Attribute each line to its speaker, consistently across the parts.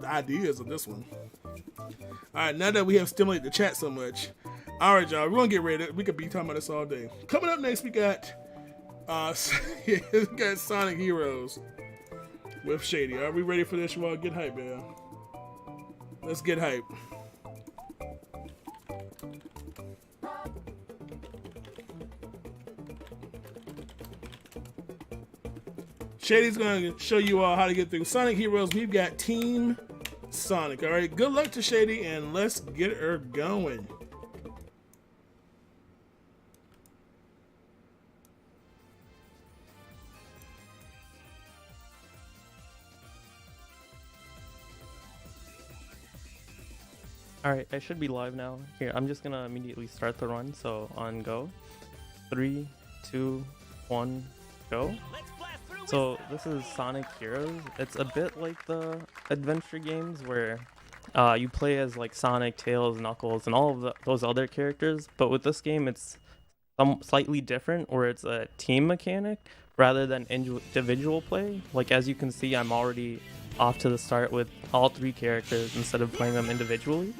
Speaker 1: the ideas of this one. Alright, now that we have stimulated the chat so much, alright y'all, we're gonna get ready. We could be talking about this all day. Coming up next, we got we got Sonic Heroes with Shady. Are we ready for this, y'all? Get hype, man. Let's get hype. Shady's gonna show you all how to get through Sonic Heroes. We've got Team Sonic. All right, good luck to Shady, and let's get her going.
Speaker 2: Alright, I should be live now. Here, I'm just gonna immediately start the run, so on go. 3, 2, 1, go. So this is Sonic Heroes. It's a bit like the adventure games where you play as like Sonic, Tails, Knuckles, and all of those other characters. But with this game, it's slightly different, where it's a team mechanic rather than individual play. Like as you can see, I'm already off to the start with all 3 characters instead of playing them individually.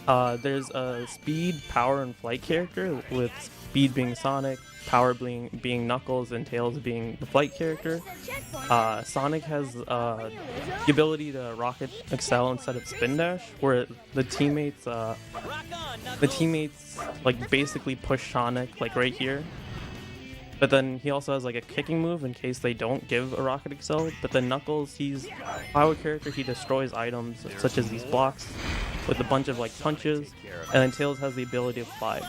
Speaker 2: There's a speed, power, and flight character, with speed being Sonic, power being Knuckles, and Tails being the flight character. Sonic has the ability to rocket excel instead of spin dash, where the teammates like basically push Sonic like right here. But then he also has like a kicking move in case they don't give a rocket excel. But then Knuckles, he's a power character. He destroys items such as these blocks with a bunch of like punches. And then Tails has the ability to fly.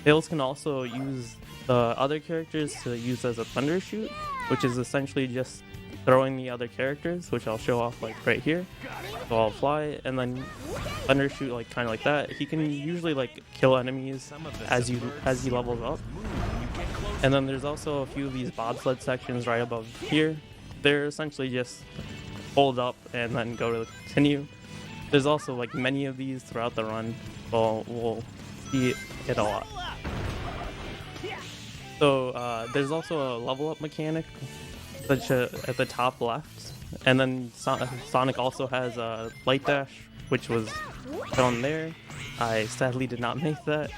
Speaker 2: Tails can also use the other characters to use as a thunder shoot, which is essentially just throwing the other characters, which I'll show off like right here. So I'll fly and then thunder shoot like kind of like that. He can usually like kill enemies as he levels up. And then there's also a few of these bobsled sections right above here. They're essentially just hold up and then go to continue. There's also like many of these throughout the run. We'll see it a lot. So there's also a level up mechanic such at the top left. And then Sonic also has a light dash, which was shown there. I sadly did not make that.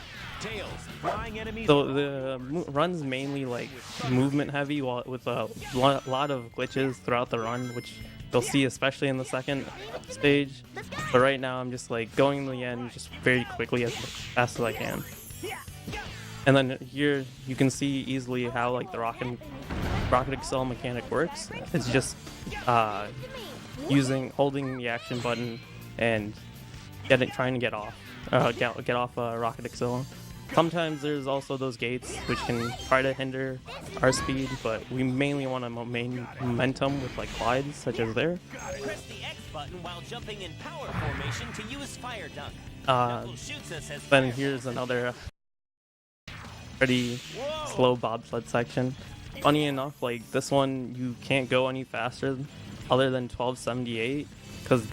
Speaker 2: So the run's mainly like movement heavy, with a lot of glitches throughout the run, which you'll see especially in the second stage. But right now I'm just like going to the end just very quickly as fast as I can. And then here you can see easily how like the rocket excel mechanic works. It's just holding the action button and trying to get off rocket excel. Sometimes there's also those gates which can try to hinder our speed, but we mainly want to main momentum with like glides such as there.
Speaker 3: Press the X button while jumping in power formation to use fire dunk.
Speaker 2: Then here's another pretty slow bobsled section. Funny enough, like this one you can't go any faster other than 1278 because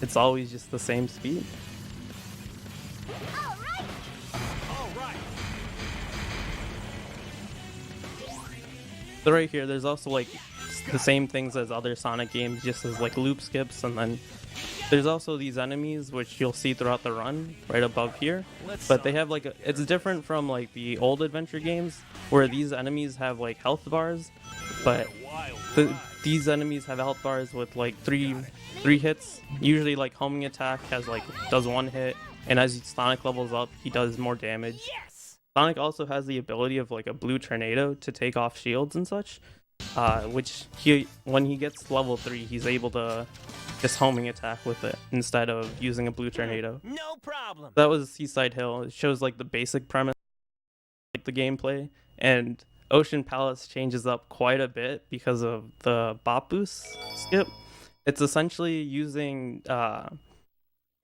Speaker 2: it's always just the same speed. So right here, there's also like the same things as other Sonic games, just as like loop skips, and then there's also these enemies which you'll see throughout the run right above here. But they have like it's different from like the old adventure games where these enemies have like health bars, but these enemies have health bars with like three hits. Usually like homing attack does 1 hit, and as Sonic levels up, he does more damage. Sonic also has the ability of like a blue tornado to take off shields and such, which when he gets level 3, he's able to just homing attack with it instead of using a blue tornado.
Speaker 3: No problem.
Speaker 2: That was Seaside Hill. It shows like the basic premise, like the gameplay, and Ocean Palace changes up quite a bit because of the bop boost skip. It's essentially using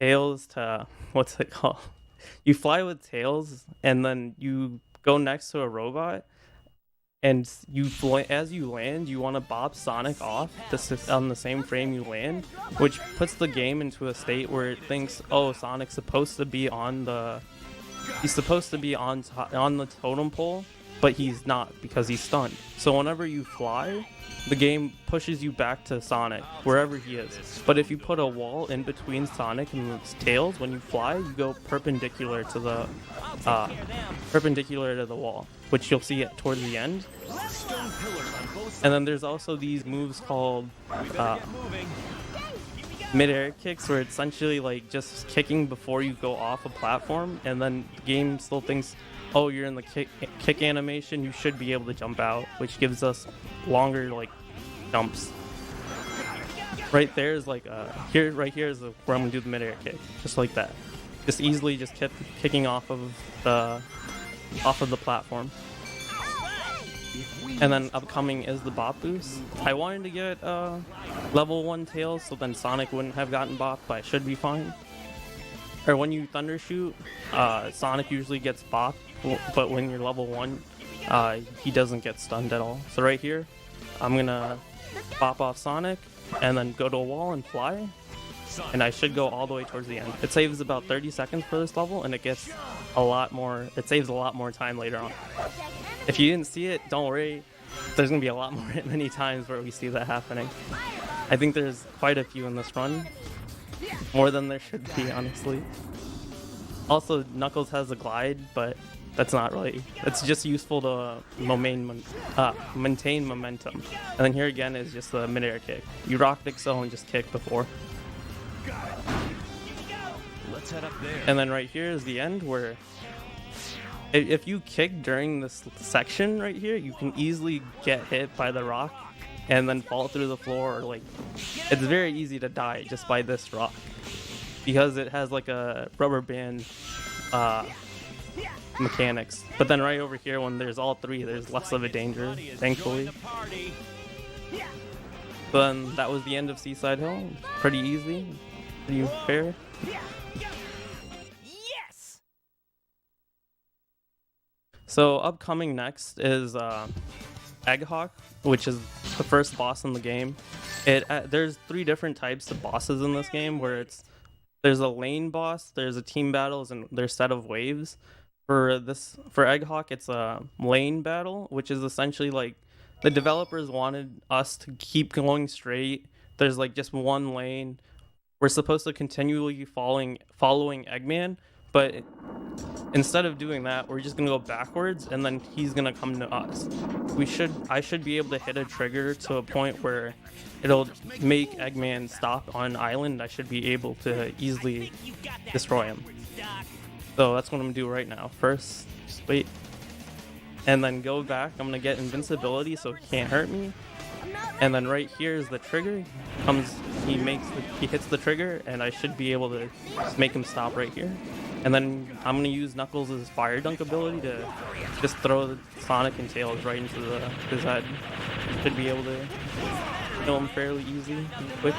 Speaker 2: Tails to what's it called? You fly with Tails, and then you go next to a robot, and as you land, you want to bop Sonic off on the same frame you land, which puts the game into a state where it thinks, oh, Sonic's supposed to be on the totem pole, but he's not because he's stunned. So whenever you fly, the game pushes you back to Sonic, wherever he is. But if you put a wall in between Sonic and his tails, when you fly, you go perpendicular to the wall, which you'll see it towards the end. And then there's also these moves called mid-air kicks, where it's essentially like just kicking before you go off a platform, and then the game still thinks, oh, you're in the kick animation, you should be able to jump out, which gives us longer like jumps. Right there is like right here is where I'm gonna do the mid-air kick, just like that, just easily just kept kicking off of the platform. And then upcoming is the bop boost. I wanted to get level 1 tails, so then Sonic wouldn't have gotten bopped, but I should be fine. Or when you thunder shoot, Sonic usually gets bopped, but when you're level 1, he doesn't get stunned at all. So right here, I'm gonna pop off Sonic and then go to a wall and fly, and I should go all the way towards the end. It saves about 30 seconds for this level, and it gets it saves a lot more time later on. If you didn't see it, don't worry, there's gonna be a lot many times where we see that happening. I think there's quite a few in this run, more than there should be, honestly. Also, Knuckles has a glide, but that's not really, it's just useful to maintain momentum. And then here again is just the mid-air kick. You rock Excel and just kick before.
Speaker 3: Let's head up there.
Speaker 2: And then right here is the end, where if you kick during this section right here, you can easily get hit by the rock and then fall through the floor. Like, it's very easy to die just by this rock, because it has like a rubber band mechanics. But then right over here, when there's all three, there's less of a danger, thankfully. Then that was the end of Seaside Hill. Pretty easy, pretty fair.
Speaker 3: Yes.
Speaker 2: So upcoming next is Egg Hawk, which is the first boss in the game. There's 3 different types of bosses in this game, where there's a lane boss, there's a team battles, and there's set of waves. For Egg Hawk, it's a lane battle, which is essentially like the developers wanted us to keep going straight. There's like just one lane. We're supposed to continually following Eggman, but instead of doing that, we're just gonna go backwards, and then he's gonna come to us. I should be able to hit a trigger to a point where it'll make Eggman stop on an island. I should be able to easily destroy him. So that's what I'm gonna do right now. First, just wait, and then go back. I'm gonna get invincibility so he can't hurt me. And then right here is the trigger. He hits the trigger, and I should be able to just make him stop right here. And then I'm gonna use Knuckles' fire dunk ability to just throw the Sonic and Tails right into his head. Should be able to kill him fairly easy and quick.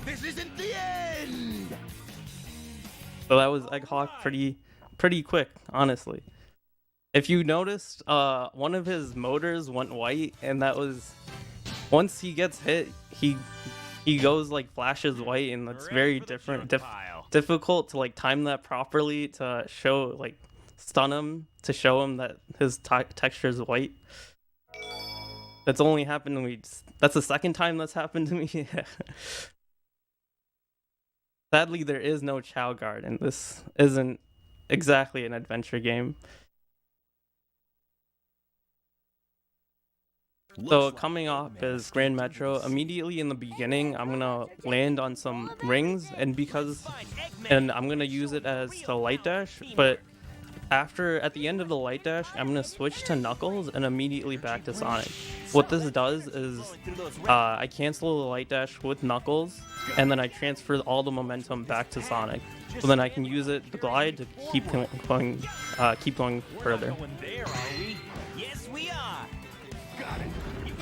Speaker 4: This isn't the end.
Speaker 2: So that was Egg Hawk, pretty quick, honestly. If you noticed, one of his motors went white, and that was, once he gets hit, he goes like flashes white, and that's very difficult to like time that properly to show, like, stun him to show him that his texture is white. That's only happened to me. That's the second time that's happened to me. Sadly, there is no Chow Guard, and this isn't exactly an adventure game. So coming off is Grand Metro. Immediately in the beginning, I'm gonna land on some rings, and I'm gonna use it as a light dash. But at the end of the light dash, I'm gonna switch to Knuckles and immediately back to Sonic. What this does is I cancel the light dash with Knuckles, and then I transfer all the momentum back to Sonic. So then I can use the glide to keep going further.
Speaker 3: Yes, we are.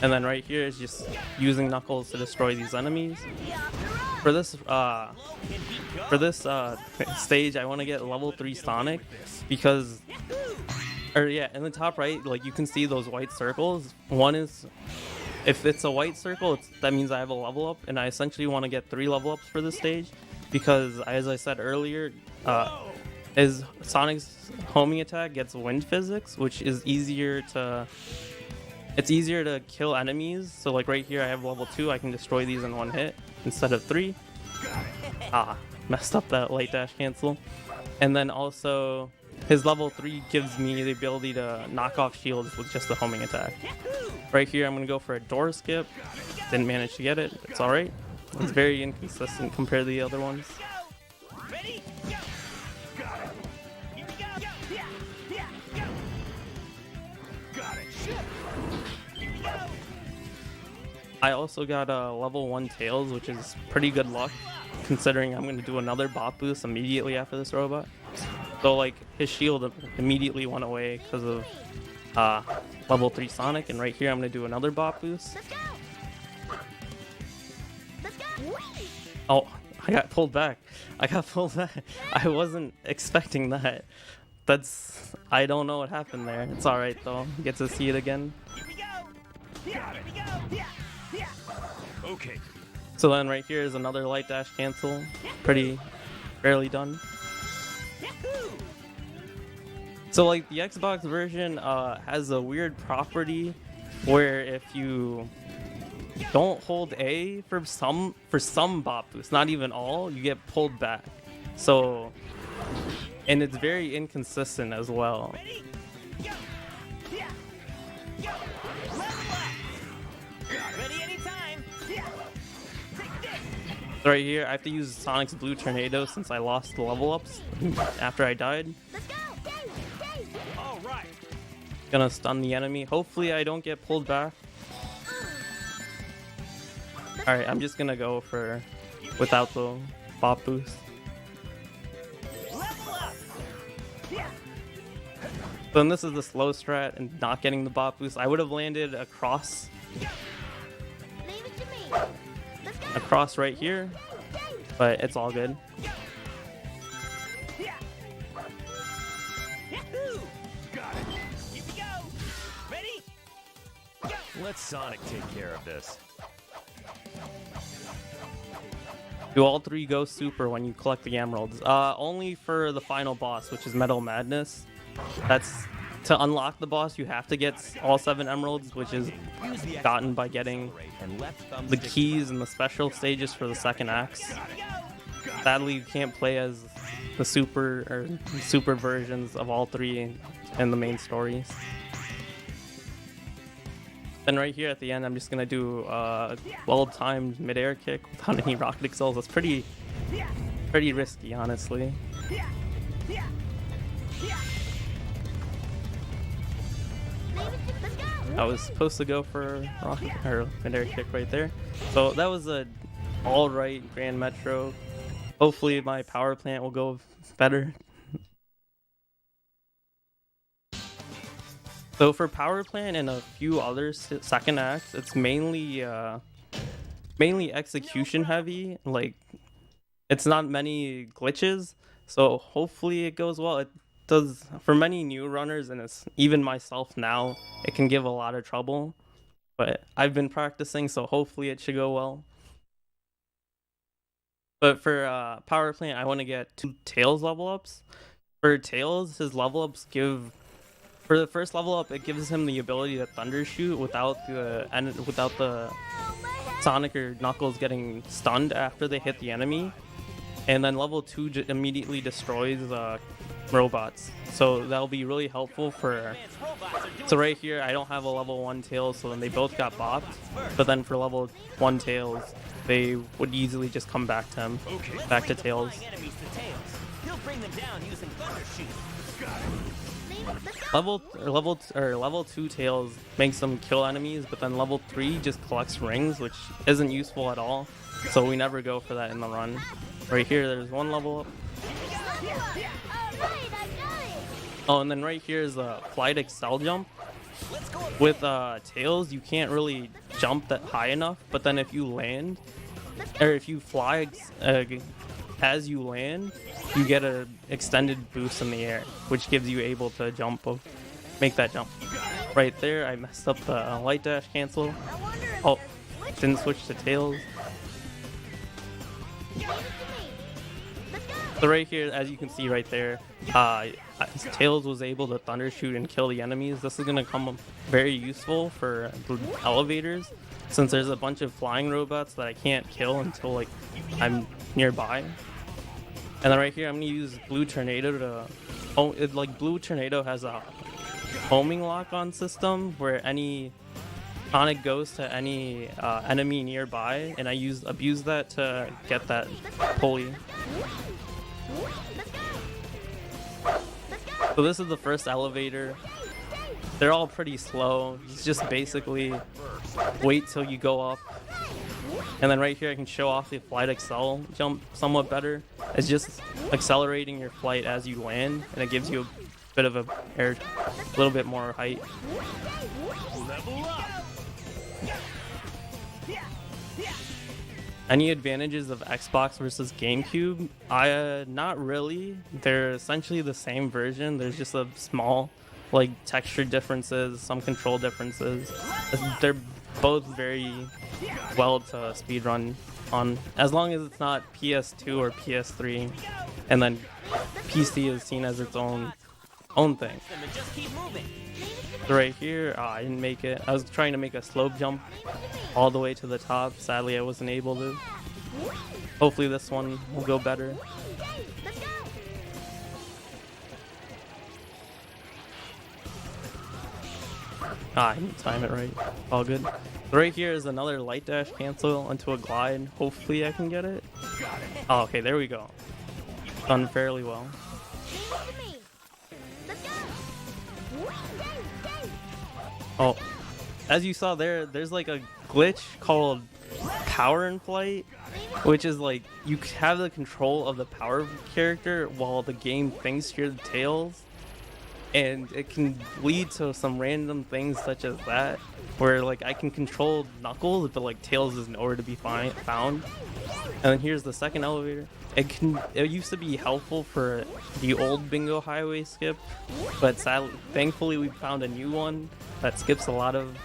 Speaker 2: And then right here is just using Knuckles to destroy these enemies. For this stage, I want to get level 3 Sonic, because, in the top right, like, you can see those white circles. One is, if it's a white circle, that means I have a level up, and I essentially want to get 3 level ups for this stage, because as I said earlier, is Sonic's homing attack gets wind physics, which is easier to kill enemies. So like right here I have level 2, I can destroy these in one hit instead of 3. Messed up that light dash cancel. And then also his level 3 gives me the ability to knock off shields with just the homing attack. Right here I'm gonna go for a door skip. Didn't manage to get it. It's alright. It's very inconsistent compared to the other ones.
Speaker 3: Ready? Go! Got it. Here we go. Yeah. Go. Got it. Here we go.
Speaker 2: I also got a level 1 Tails, which is pretty good luck, considering I'm going to do another bot boost immediately after this robot. So like his shield immediately went away because of level 3 Sonic, and right here I'm going to do another bot boost.
Speaker 5: Let's go. Let's go.
Speaker 2: Oh, I got pulled back. I wasn't expecting that. I don't know what happened there. It's alright though. Get to see it again.
Speaker 3: Here we go. Here we go. Yeah.
Speaker 4: Okay.
Speaker 2: So then right here is another light dash cancel. Pretty barely done.
Speaker 3: Yahoo!
Speaker 2: So like the Xbox version has a weird property where if you don't hold A for some bot boosts, not even all, you get pulled back. So, and it's very inconsistent as well.
Speaker 3: Ready? Go. Yeah. Go. Left blast. Ready anytime. Yeah. Take this.
Speaker 2: Right here, I have to use Sonic's Blue Tornado since I lost the level ups after I died.
Speaker 5: Let's go. Dave.
Speaker 3: All right.
Speaker 2: Gonna stun the enemy. Hopefully I don't get pulled back. Alright, I'm just gonna go for without the bot boost.
Speaker 3: Left blast. Yeah.
Speaker 2: Then this is the slow strat and not getting the bot boost. I would have landed across
Speaker 5: Leave it to me. Let's go.
Speaker 2: across right here, but it's all good.
Speaker 3: Yeah. Yahoo! Got it. Here we go. Ready? Go.
Speaker 4: Let Sonic take care of this.
Speaker 2: Do all 3 go super when you collect the emeralds? Only for the final boss, which is Metal Madness. That's to unlock the boss, you have to get all 7 emeralds, which is gotten by getting the keys and the special stages for the second acts. Sadly, you can't play as the super versions of all 3 in the main stories. Then right here at the end, I'm just gonna do a well-timed mid-air kick without any rocket excels. That's pretty risky, honestly. I was supposed to go for rocket or mid-air kick right there. So that was a all-right Grand Metro. Hopefully my power plant will go better. So for power plant and a few other second acts, it's mainly execution heavy. Like it's not many glitches, so hopefully it goes well. It does for many new runners, and it's even myself now. It can give a lot of trouble, but I've been practicing, so hopefully it should go well. But for power plant, I want to get 2 Tails level ups. For Tails, his level ups give. For the first level up, it gives him the ability to thunder shoot without the Sonic or Knuckles getting stunned after they hit the enemy. And then level 2 immediately destroys robots. So that'll be really helpful for... So right here, I don't have a level 1 Tails, so then they both got bopped. But then for level 1 Tails, they would easily just come back to him. Back to Tails.
Speaker 3: He'll bring them down using thunder shoot.
Speaker 2: Level 2 Tails makes them kill enemies, but then level 3 just collects rings, which isn't useful at all. So we never go for that in the run. Right here, there's 1 level up. Oh, and then right here is a Flight Excel jump. With Tails, you can't really jump that high enough, but then if you land, or if you fly as you land, you get an extended boost in the air, which gives you able to make that jump. Right there, I messed up the light dash cancel. Oh, didn't switch to Tails. So right here, as you can see right there, Tails was able to thunder shoot and kill the enemies. This is gonna come very useful for the elevators, since there's a bunch of flying robots that I can't kill until like I'm nearby. And then right here, I'm gonna use Blue Tornado to, Blue Tornado has a homing lock-on system where any Sonic goes to any enemy nearby, and I abuse that to get that pulley. So this is the first elevator. They're all pretty slow. It's just basically wait till you go up. And then right here I can show off the flight excel jump somewhat better. It's just accelerating your flight as you land, and it gives you a bit of a little bit more height.
Speaker 3: Level up.
Speaker 2: Any advantages of Xbox versus GameCube? Not really. They're essentially the same version. There's just a small, like, texture differences, some control differences. They're both very well to speedrun on, as long as it's not PS2 or PS3, and then PC is seen as its own thing.
Speaker 3: Just keep moving.
Speaker 2: So right here, I didn't make it. I was trying to make a slope jump all the way to the top. Sadly, I wasn't able to. Hopefully this one will go better. I didn't time it right. All good. Right here is another light dash cancel onto a glide. Hopefully I can get it. Oh, okay, there we go. Done fairly well. Oh, as you saw there's like a glitch called power in flight, which is like you have the control of the power character while the game thinks you're the Tails, and it can lead to some random things such as that, where like I can control Knuckles, but like Tails is nowhere to be found. And then here's the second elevator. It used to be helpful for the old Bingo Highway skip, but thankfully we found a new one that skips a lot of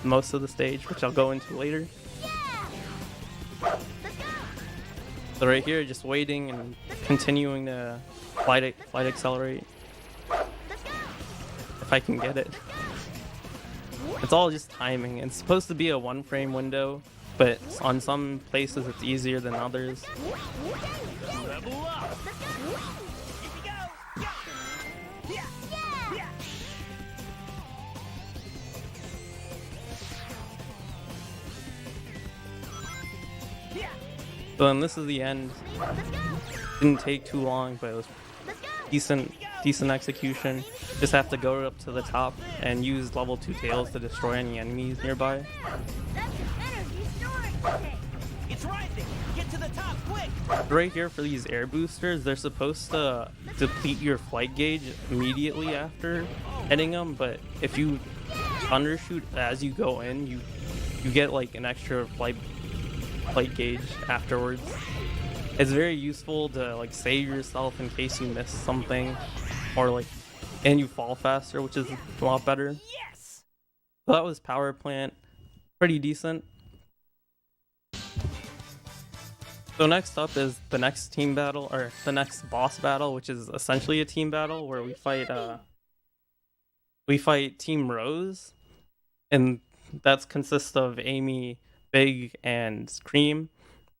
Speaker 2: most of the stage, which I'll go into later. So right here, just waiting and continuing to flight accelerate. If I can get it. It's all just timing. It's supposed to be a 1-frame window, but on some places it's easier than others.
Speaker 3: Level up. Here we go. Yeah. Yeah. Yeah.
Speaker 2: So then this is the end. Didn't take too long, but it was decent execution. Just have to go up to the top and use level 2 Tails to destroy any enemies nearby.
Speaker 3: It's rising. Get to the top quick.
Speaker 2: Right here for these air boosters, they're supposed to deplete your flight gauge immediately after hitting them, but if you undershoot as you go in, you get like an extra flight gauge afterwards. It's very useful to like save yourself in case you miss something, or like, and you fall faster, which is a lot better.
Speaker 3: Yes.
Speaker 2: So that was Power Plant, pretty decent. So next up is the next team battle, or the next boss battle, which is essentially a team battle where we fight Team Rose, and that consists of Amy, Big, and Cream.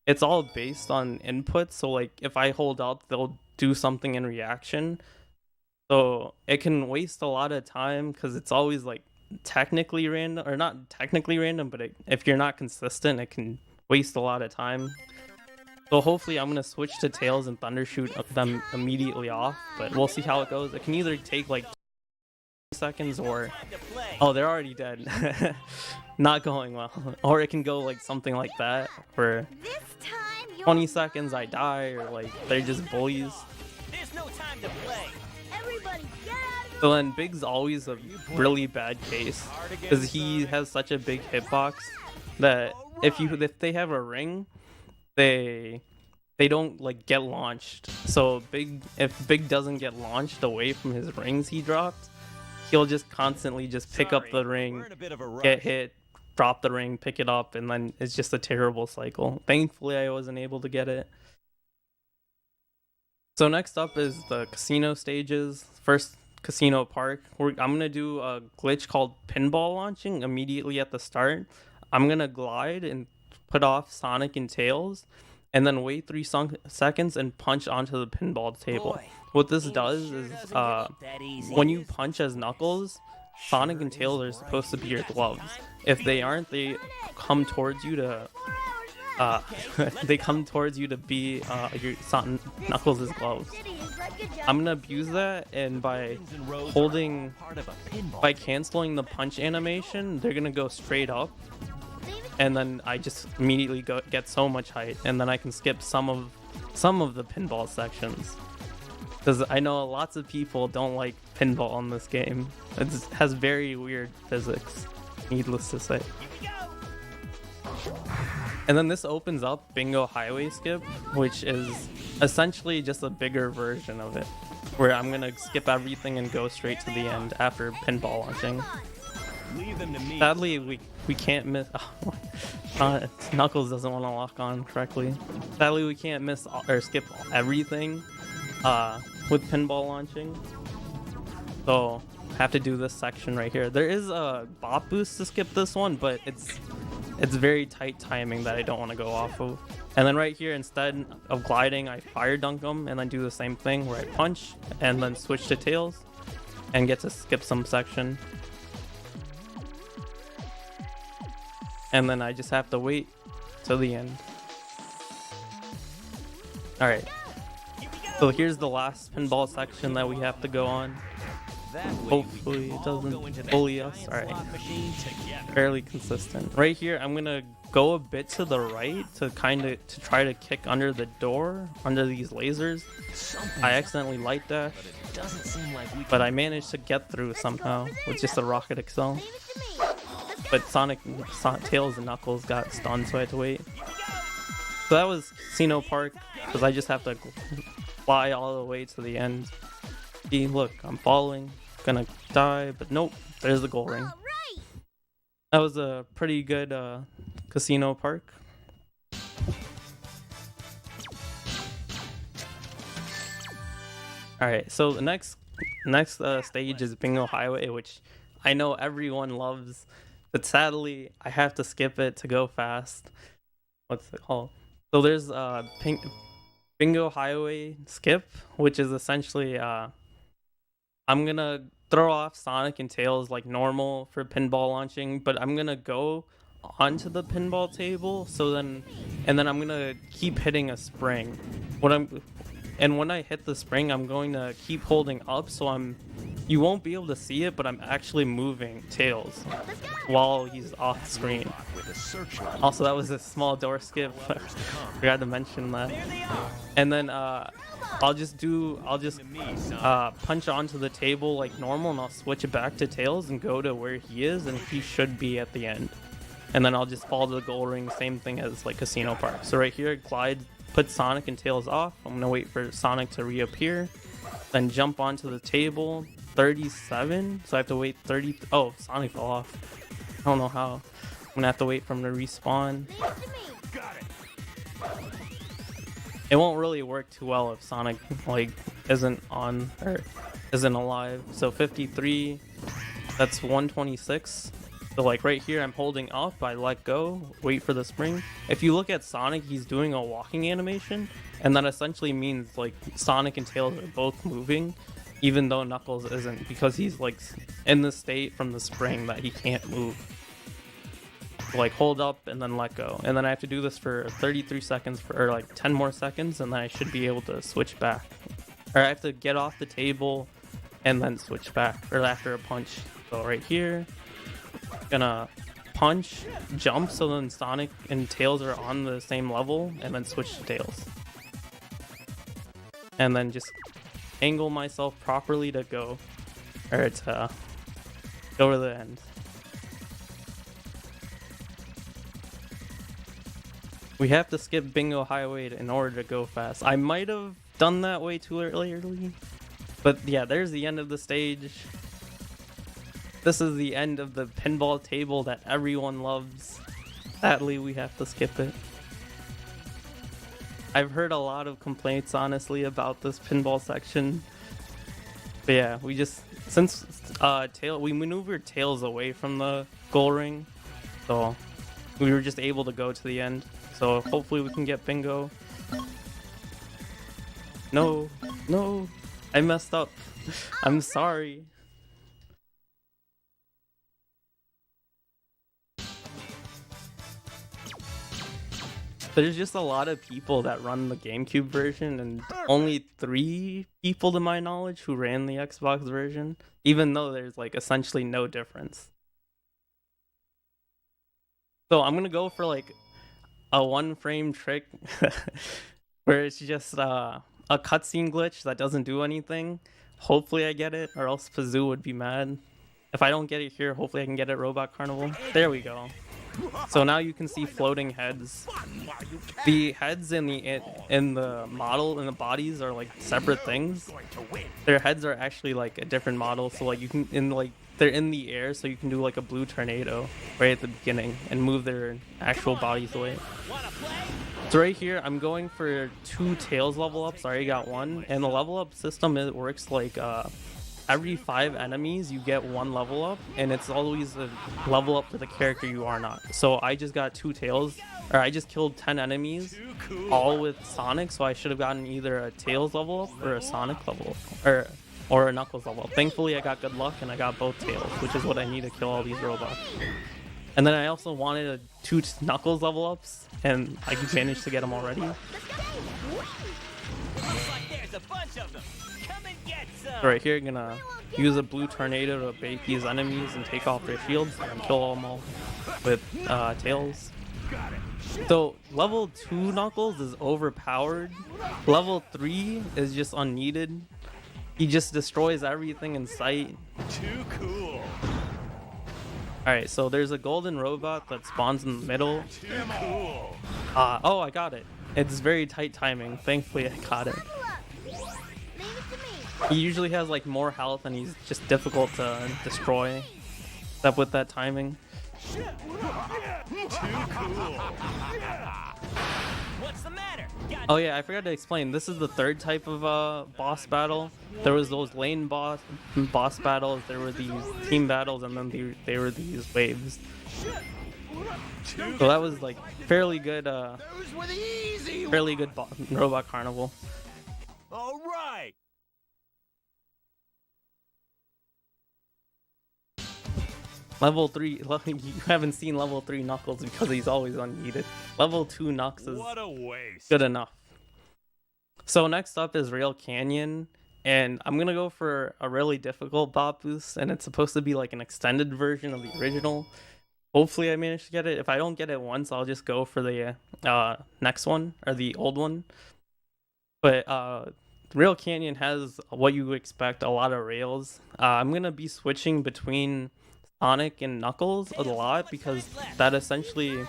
Speaker 2: It's all based on input, so like if I hold up, they'll do something in reaction. So it can waste a lot of time because it's always like technically random, or not technically random, but if you're not consistent, it can waste a lot of time. So hopefully I'm going to switch to Tails and Thundershoot them immediately off, but we'll see how it goes. It can either take like 2 seconds or... Oh, they're already dead. Not going well. Or it can go like something like that, where 20 seconds I die, or like they're just bullies.
Speaker 3: There's no time to play.
Speaker 5: Everybody get out of
Speaker 2: So then Big's always a really bad case, because he has such a big hitbox that if they have a ring, they don't like get launched. So if Big doesn't get launched away from his rings he dropped, he'll just constantly just pick up the ring, get hit, drop the ring, pick it up, and then it's just a terrible cycle. Thankfully I wasn't able to get it. So next up is the casino stages. First casino park. I'm gonna do a glitch called pinball launching immediately at the start. I'm gonna glide and put off Sonic and Tails, and then wait 3 seconds and punch onto the pinball table.
Speaker 3: Boy,
Speaker 2: What this
Speaker 3: game
Speaker 2: does
Speaker 3: sure
Speaker 2: is
Speaker 3: doesn't get that easy.
Speaker 2: when you punch as Knuckles, Sonic and Tails are supposed to be your gloves. If they aren't, they come towards you to they come towards you to be your Knuckles' gloves. I'm gonna abuse that, and by holding, by canceling the punch animation, they're gonna go straight up, and then I just immediately get so much height, and then I can skip some of the pinball sections. Because I know lots of people don't like pinball in this game. It has very weird physics, needless to say. And then this opens up Bingo Highway Skip, which is essentially just a bigger version of it, where I'm gonna skip everything and go straight to the end after pinball launching.
Speaker 4: Leave them to me.
Speaker 2: Sadly, we can't miss. Knuckles doesn't want to lock on correctly. Sadly, we can't miss or skip everything with pinball launching. So have to do this section right here. There is a bop boost to skip this one, but it's very tight timing that I don't want to go off of. And then right here, instead of gliding, I fire dunk them and then do the same thing where I punch and then switch to Tails and get to skip some section. And then I just have to wait till the end. Alright. So here's the last pinball section that we have to go on. Hopefully it doesn't bully us. Alright. Fairly consistent. Right here, I'm gonna go a bit to the right to try to kick under the door, under these lasers. I accidentally light dash, but I managed to get through somehow with just a Rocket Excel. But Tails and Knuckles got stunned, so I had to wait. So that was Casino Park, because I just have to fly all the way to the end. See, look, I'm falling, gonna die, but nope, there's the goal ring. That was a pretty good Casino Park. Alright, so the next stage is Bingo Highway, which I know everyone loves, but sadly I have to skip it to go fast. What's it called? So there's Bingo Highway Skip, which is essentially I'm gonna throw off Sonic and Tails like normal for pinball launching, but I'm gonna go onto the pinball table, and then I'm gonna keep hitting a spring. When I hit the spring, I'm going to keep holding up, so you won't be able to see it, but I'm actually moving Tails while he's off screen. Also, that was a small door skip. Forgot to mention that. And then I'll just punch onto the table like normal, and I'll switch it back to Tails and go to where he is, and he should be at the end. And then I'll just fall to the goal ring, same thing as like Casino Park. So right here, glide, put Sonic and Tails off. I'm gonna wait for Sonic to reappear, then jump onto the table. 37, so I have to wait 30. Oh, Sonic fell off. I don't know how. I'm gonna have to wait for him to respawn. It won't really work too well if Sonic like isn't on or isn't alive. So 53, that's 126. So like right here, I'm holding up, I let go, wait for the spring. If you look at Sonic, he's doing a walking animation, and that essentially means like Sonic and Tails are both moving, even though Knuckles isn't, because he's like in the state from the spring that he can't move. So, like hold up and then let go. And then I have to do this for 33 seconds or like 10 more seconds, and then I should be able to switch back. Or I have to get off the table and then switch back, or after a punch. So right here, gonna punch, jump, so then Sonic and Tails are on the same level, and then switch to Tails. And then just angle myself properly to go to the end. We have to skip Bingo Highway in order to go fast. I might have done that way too early, but yeah, there's the end of the stage. This is the end of the pinball table that everyone loves. Sadly, we have to skip it. I've heard a lot of complaints, honestly, about this pinball section. But yeah, we just since we maneuvered Tails away from the goal ring, so we were just able to go to the end. So hopefully we can get bingo. No, no, I messed up. I'm sorry. There's just a lot of people that run the GameCube version, and only 3 people to my knowledge who ran the Xbox version, even though there's like essentially no difference. So I'm gonna go for like a 1-frame trick where it's just a cutscene glitch that doesn't do anything. Hopefully I get it, or else Pazoo would be mad. If I don't get it here, hopefully I can get it Robot Carnival. There we go. So now you can see floating heads. The heads in the model and the bodies are like separate things. Their heads are actually like a different model. So like you can they're in the air, so you can do like a blue tornado right at the beginning and move their actual bodies away. So right here, I'm going for 2 Tails level ups. I already got 1, and the level up system, it works like every 5 enemies you get 1 level up, and it's always a level up for the character you are not. So I just got 2 Tails, or I just killed 10 enemies, all with Sonic, so I should have gotten either a Tails level up or a Sonic level up, or a Knuckles level up. Thankfully I got good luck and I got both Tails, which is what I need to kill all these robots. And then I also wanted 2 Knuckles level ups, and I managed to get them already.
Speaker 3: Looks like there's a bunch of them. Come and get some.
Speaker 2: Right here, gonna use a blue tornado to bait these enemies and take off their shields and kill them all with Tails. So level 2 Knuckles is overpowered. Level 3 is just unneeded. He just destroys everything in sight.
Speaker 4: Too cool.
Speaker 2: Alright, so there's a golden robot that spawns in the middle.
Speaker 4: Too cool.
Speaker 2: Oh, I got it. It's very tight timing. Thankfully, I got it.
Speaker 5: Leave it to me.
Speaker 2: He usually has like more health and he's just difficult to destroy. Except with that timing.
Speaker 4: Too cool.
Speaker 3: What's the matter?
Speaker 2: Oh yeah, I forgot to explain. This is the 3rd type of boss battle. There was those lane boss battles. There were these team battles, and then there were these waves. So that was like fairly good. Fairly good Robot Carnival.
Speaker 3: All right.
Speaker 2: Level 3, you haven't seen level 3 Knuckles because he's always unneeded. Level 2 Knux is
Speaker 4: What a waste.
Speaker 2: good enough. So next up is Rail Canyon, and I'm gonna go for a really difficult bot boost, and it's supposed to be like an extended version of the original. Hopefully I manage to get it. If I don't get it once, I'll just go for the next one, or the old one. But Rail Canyon has what you would expect, a lot of rails. I'm gonna be switching between Sonic and Knuckles a lot, because that essentially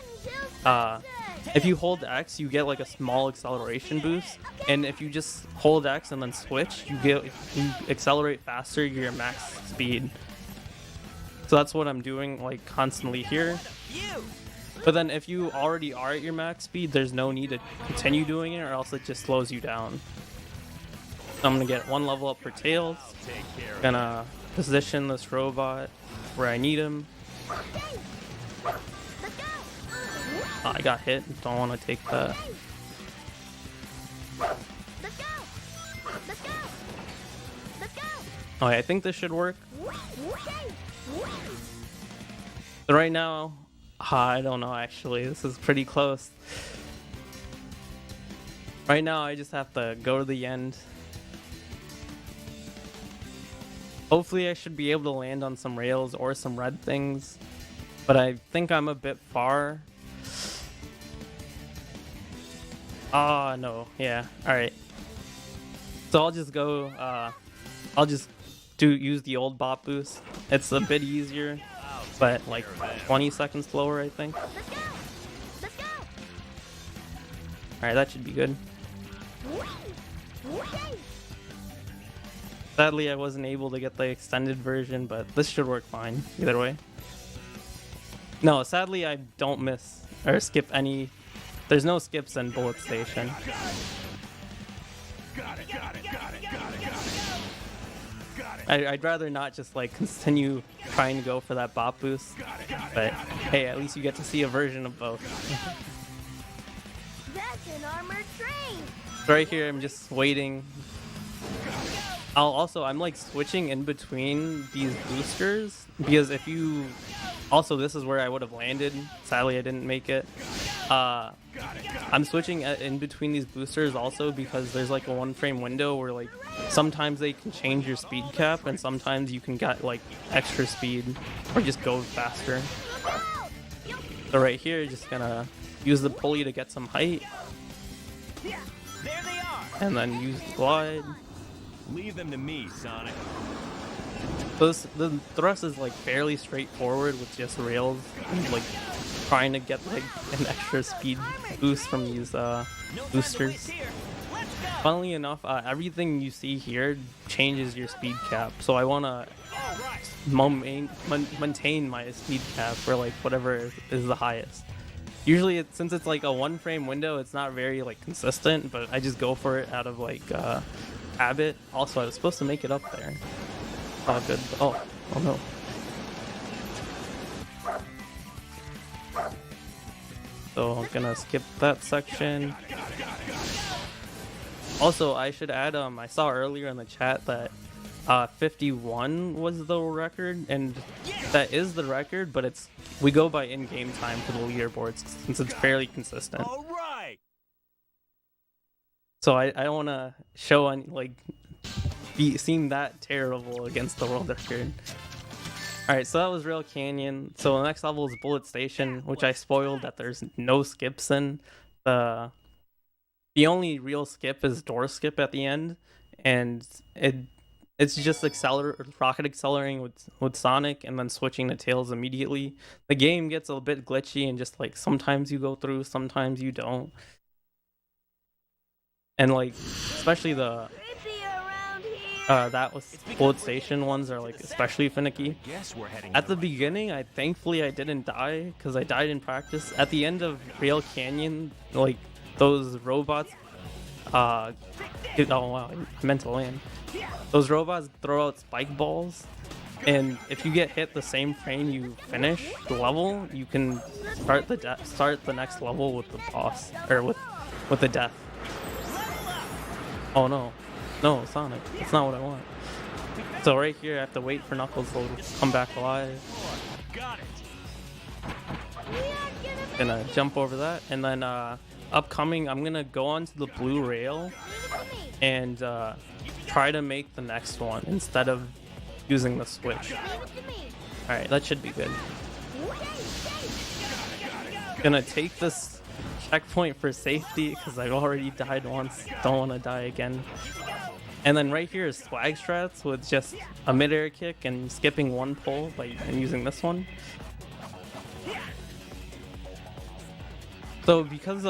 Speaker 2: if you hold X, you get like a small acceleration boost, and if you just hold X and then switch, you accelerate faster, your max speed. So that's what I'm doing like constantly here. But then if you already are at your max speed, there's no need to continue doing it, or else it just slows you down. So I'm gonna get 1 level up for Tails. Gonna position this robot where I need him. I got hit. Don't want to take that.
Speaker 5: Let's go. Let's go. Let's go.
Speaker 2: Okay, I think this should work. So right now, I don't know actually. This is pretty close. Right now, I just have to go to the end. Hopefully I should be able to land on some rails or some red things, but I think I'm a bit far. Ah, no, yeah, alright. So I'll just go, I'll just use the old bot boost. It's a bit easier, but like 20 seconds slower, I think.
Speaker 5: Let's go. Let's go.
Speaker 2: Alright, that should be good. Sadly, I wasn't able to get the extended version, but this should work fine either way. No, sadly, I don't miss or skip any there's no skips in Bullet Station. I'd rather not just like continue trying to go for that bop boost, but hey, at least you get to see a version of both.
Speaker 5: That's an armored train.
Speaker 2: Right here, I'm just waiting. I'm like switching in between these boosters because if you also this is where I would have landed. Sadly, I didn't make it. I'm switching in between these boosters also because there's like a 1 frame window where like sometimes they can change your speed cap and sometimes you can get like extra speed or just go faster. So right here, just gonna use the pulley to get some height.
Speaker 3: Yeah, there they are.
Speaker 2: And then use the glide.
Speaker 4: Leave them to me, Sonic.
Speaker 2: So the thrust is like fairly straightforward with just rails and like trying to get like an extra speed boost from these boosters. Funnily enough, everything you see here changes your speed cap. So I want to maintain my speed cap for like whatever is the highest. Usually, since it's like a 1 frame window, it's not very like consistent, but I just go for it out of like habit. Also, I was supposed to make it up there. Oh, good. Oh no. So I'm gonna skip that section. Also, I should add, I saw earlier in the chat that 51 was the record, and that is the record, but we go by in-game time for the leaderboards since it's fairly consistent.
Speaker 4: All right.
Speaker 2: So I don't want to show any like seem that terrible against the world record. Alright, so that was Rail Canyon. So the next level is Bullet Station, which I spoiled that there's no skips in. The only real skip is door skip at the end, and it's just rocket accelerating with Sonic and then switching to Tails immediately. The game gets a bit glitchy and just like sometimes you go through, sometimes you don't. And like especially the that was Bullet Station ones are like especially finicky. At the beginning, thankfully I didn't die because I died in practice. At the end of Rail Canyon, like those robots, oh wow, I meant to land. Those robots throw out spike balls, and if you get hit the same frame you finish the level, you can start the next level with the boss or with the death. Oh no. No, Sonic. That's not what I want. So right here, I have to wait for Knuckles to come back alive.
Speaker 3: Got it.
Speaker 2: Gonna jump over that, and then upcoming, I'm gonna go onto the blue rail and try to make the next one instead of using the switch. Alright, that should be good. Gonna take this checkpoint for safety because I've already died once. Don't want to die again. And then right here is swag strats with just a mid-air kick and skipping 1 pull and using this one. So because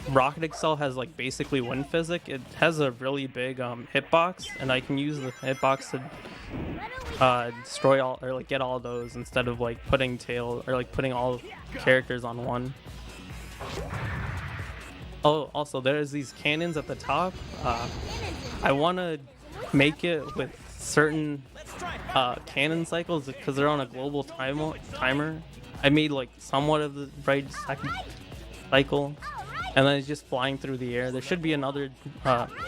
Speaker 2: Rocket Excel has like basically wind physics, it has a really big hitbox, and I can use the hitbox to destroy all or like get all those instead of like putting tail or like putting all characters on one. Oh, also there's these cannons at the top. I want to make it with certain cannon cycles because they're on a global timer. I made like somewhat of the right second cycle, and then it's just flying through the air. There should be another.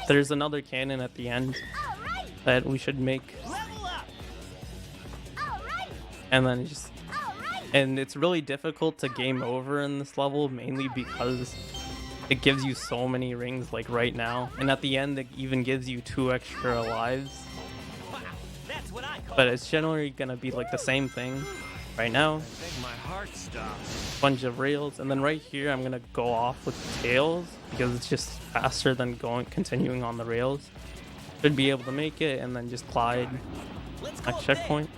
Speaker 2: There's another cannon at the end that we should make, and then and it's really difficult to game over in this level mainly because it gives you so many rings like right now, and at the end it even gives you 2 extra lives. But it's generally gonna be like the same thing right now.
Speaker 4: My heart stops.
Speaker 2: Bunch of rails, and then right here I'm gonna go off with tails because it's just faster than continuing on the rails. Should be able to make it, and then just glide next checkpoint.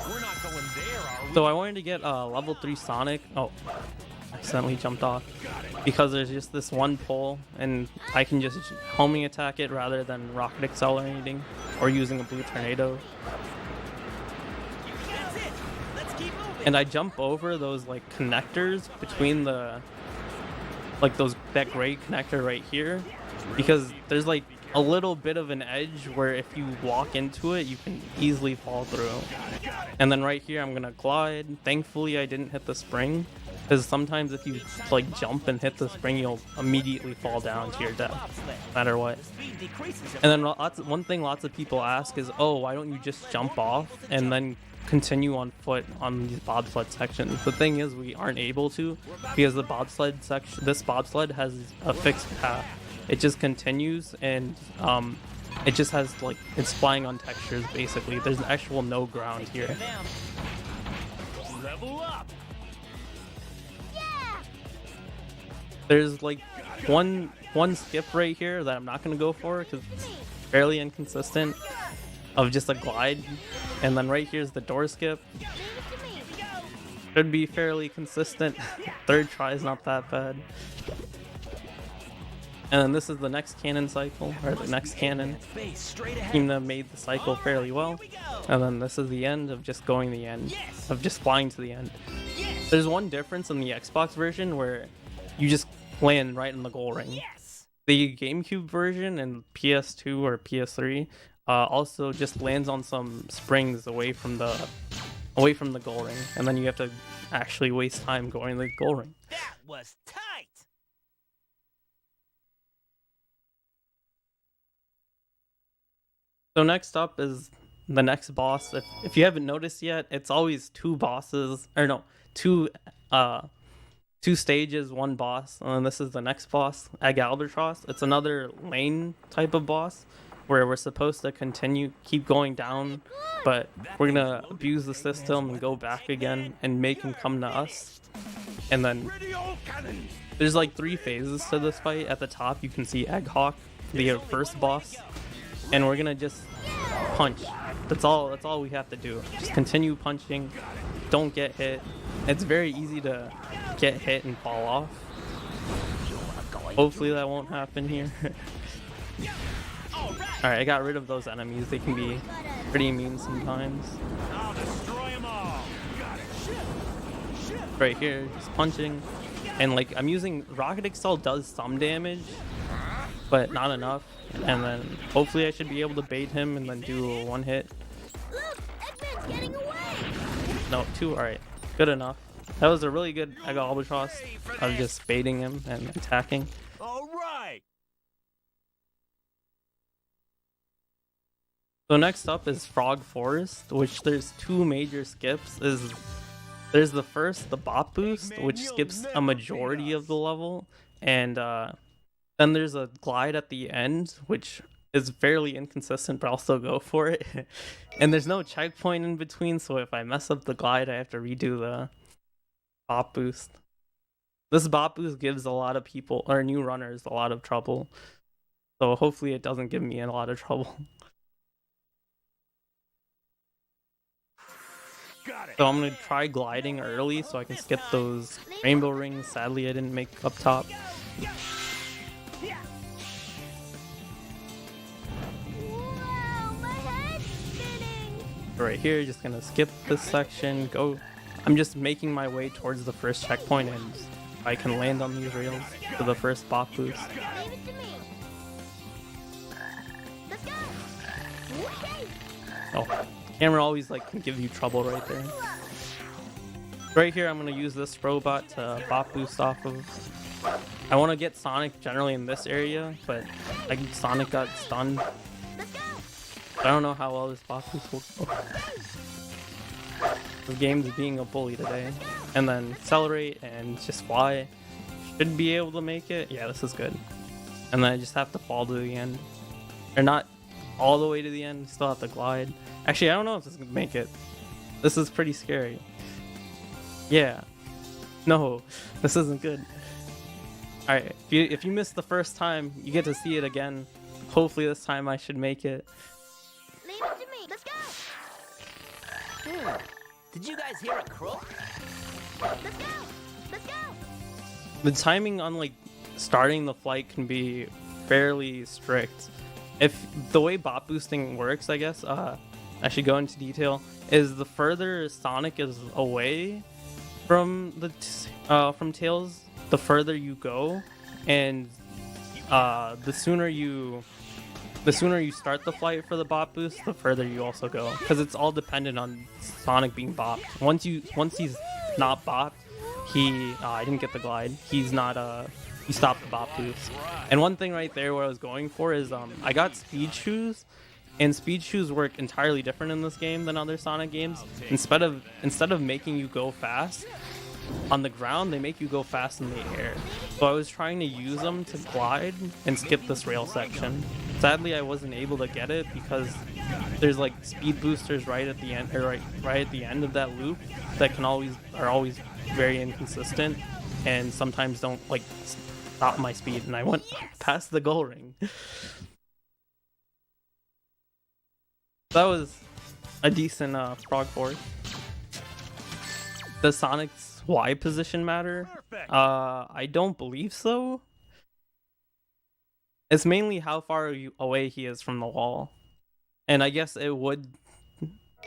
Speaker 4: We're not going there, are we?
Speaker 2: So I wanted to get level 3 Sonic. Oh, accidentally jumped off because there's just this 1 pull, and I can just homing attack it rather than rocket accelerating or using a blue tornado. and I jump over those like connectors between the that gray connector right here, because there's like a little bit of an edge where if you walk into it, you can easily fall through. And then right here, I'm gonna glide. Thankfully, I didn't hit the spring, because sometimes if you like jump and hit the spring, you'll immediately fall down to your death, no matter what. And then one thing lots of people ask is, oh, why don't you just jump off and then continue on foot on these bobsled sections? The thing is, we aren't able to, because the bobsled section, this bobsled has a fixed path. It just continues, and it just has like, it's flying on textures basically. There's actual no ground here.
Speaker 3: Level up.
Speaker 2: There's like one skip right here that I'm not gonna go for because it's fairly inconsistent, of just a glide, and then right here's the door skip. Should be fairly consistent. Third try is not that bad. And then this is the next cannon cycle, or the next cannon. Team that made the cycle fairly well. And then this is the end of just going the end, of just flying to the end. There's one difference in the Xbox version where you just land right in the goal ring. The GameCube version and PS2 or PS3 also just lands on some springs away from the goal ring, and then you have to actually waste time going to the goal ring.
Speaker 3: That was tight.
Speaker 2: So next up is the next boss. If you haven't noticed yet, it's always two bosses, or no, two stages, one boss, and then this is the next boss, Egg Albatross. It's another lane type of boss where we're supposed to keep going down, but we're gonna abuse the system and go back again and make him come to us. And then there's like 3 phases to this fight. At the top you can see Egg Hawk, the first boss, and we're gonna just punch. That's all we have to do. Just continue punching, don't get hit. It's very easy to get hit and fall off. Hopefully that won't happen here. Alright, I got rid of those enemies. They can be pretty mean sometimes.
Speaker 3: I'll destroy them all.
Speaker 2: Right here, just punching. And like, I'm using Rocket Excel does some damage, but not enough. And then hopefully I should be able to bait him and then do a one hit.
Speaker 5: Look, Eggman's getting away.
Speaker 2: No, 2, alright. Good enough. That was a really good Egg Albatross of just baiting him and attacking.
Speaker 3: All right.
Speaker 2: So next up is Frog Forest, which there's 2 major skips. There's the first, the Bop Boost, which skips a majority of the level, and then there's a glide at the end, which is fairly inconsistent, but I'll still go for it. And there's no checkpoint in between, so if I mess up the glide, I have to redo the Bop Boost. This Bop Boost gives a lot of people, or new runners, a lot of trouble. So hopefully it doesn't give me a lot of trouble. So I'm going to try gliding early so I can skip those rainbow rings. Sadly, I didn't make up top.
Speaker 5: Wow, my head's spinning.
Speaker 2: Right here, just going to skip this section. Go. I'm just making my way towards the first checkpoint, and I can land on these rails for the first Bop Boost.
Speaker 5: Leave it to me. Let's go. Okay.
Speaker 2: Oh, camera always like can give you trouble right there. Right here, I'm going to use this robot to Bop Boost off of. I want to get Sonic generally in this area, but Sonic got stunned.
Speaker 5: Let's go.
Speaker 2: I don't know how well this Bop Boost will go. This game's being a bully today. And then accelerate and just fly. Should be able to make it. Yeah, this is good. And then I just have to fall to the end. Or not all the way to the end, still have to glide. Actually, I don't know if this is gonna make it. This is pretty scary. Yeah. No, this isn't good. Alright, if you missed the first time, you get to see it again. Hopefully this time I should make it.
Speaker 5: Leave it to me. Let's go.
Speaker 3: Did you guys hear a croak?
Speaker 5: Let's go. Let's go.
Speaker 2: The timing on like starting the flight can be fairly strict. If the way bot boosting works, I guess, I should go into detail, is the further Sonic is away from from Tails, the further you go, and the sooner you start the flight for the bop boost, the further you also go, because it's all dependent on Sonic being bopped. Once he's not bopped, I didn't get the glide. He's not you stop the bop boost. And one thing right there, what I was going for is I got speed shoes, and speed shoes work entirely different in this game than other Sonic games. Instead of making you go fast on the ground, they make you go fast in the air. So I was trying to use them to glide and skip this rail section. Sadly, I wasn't able to get it because there's like speed boosters right at the end, or right at the end of that loop that are always very inconsistent, and sometimes don't like stop my speed. And I went past the goal ring. That was a decent frog force. Does Sonic's Y position matter? I don't believe so. It's mainly how far away he is from the wall. And I guess it would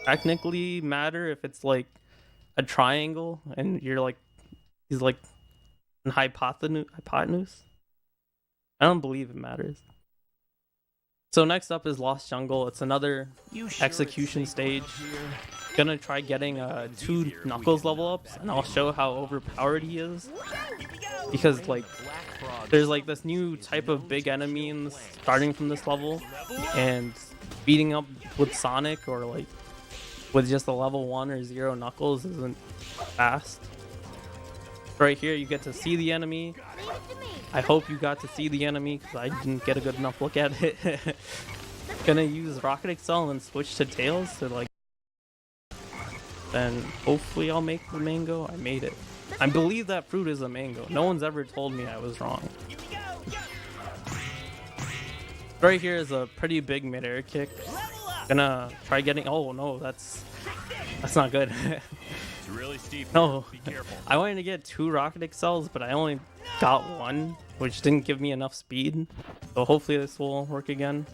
Speaker 2: technically matter if it's like a triangle and he's like an hypotenuse. I don't believe it matters. So next up is Lost Jungle. It's another execution stage. Gonna try getting 2 Knuckles level ups, and I'll show how overpowered he is. Because like there's like this new type of big enemy starting from this level, and beating up with Sonic or like with just a level 1 or 0 Knuckles isn't fast. Right here you get to see the enemy. I hope you got to see the enemy because I didn't get a good enough look at it. Gonna use Rocket Excel and switch to Tails to like, then hopefully I'll make the mango. I made it. I believe that fruit is a mango. No one's ever told me I was wrong. Right here is a pretty big mid-air kick. Gonna try getting, oh no, that's not good.
Speaker 4: It's really steep.
Speaker 2: No,
Speaker 4: Be careful.
Speaker 2: I wanted to get 2 Rocket Excels, but I only got 1, which didn't give me enough speed. So hopefully this will work again.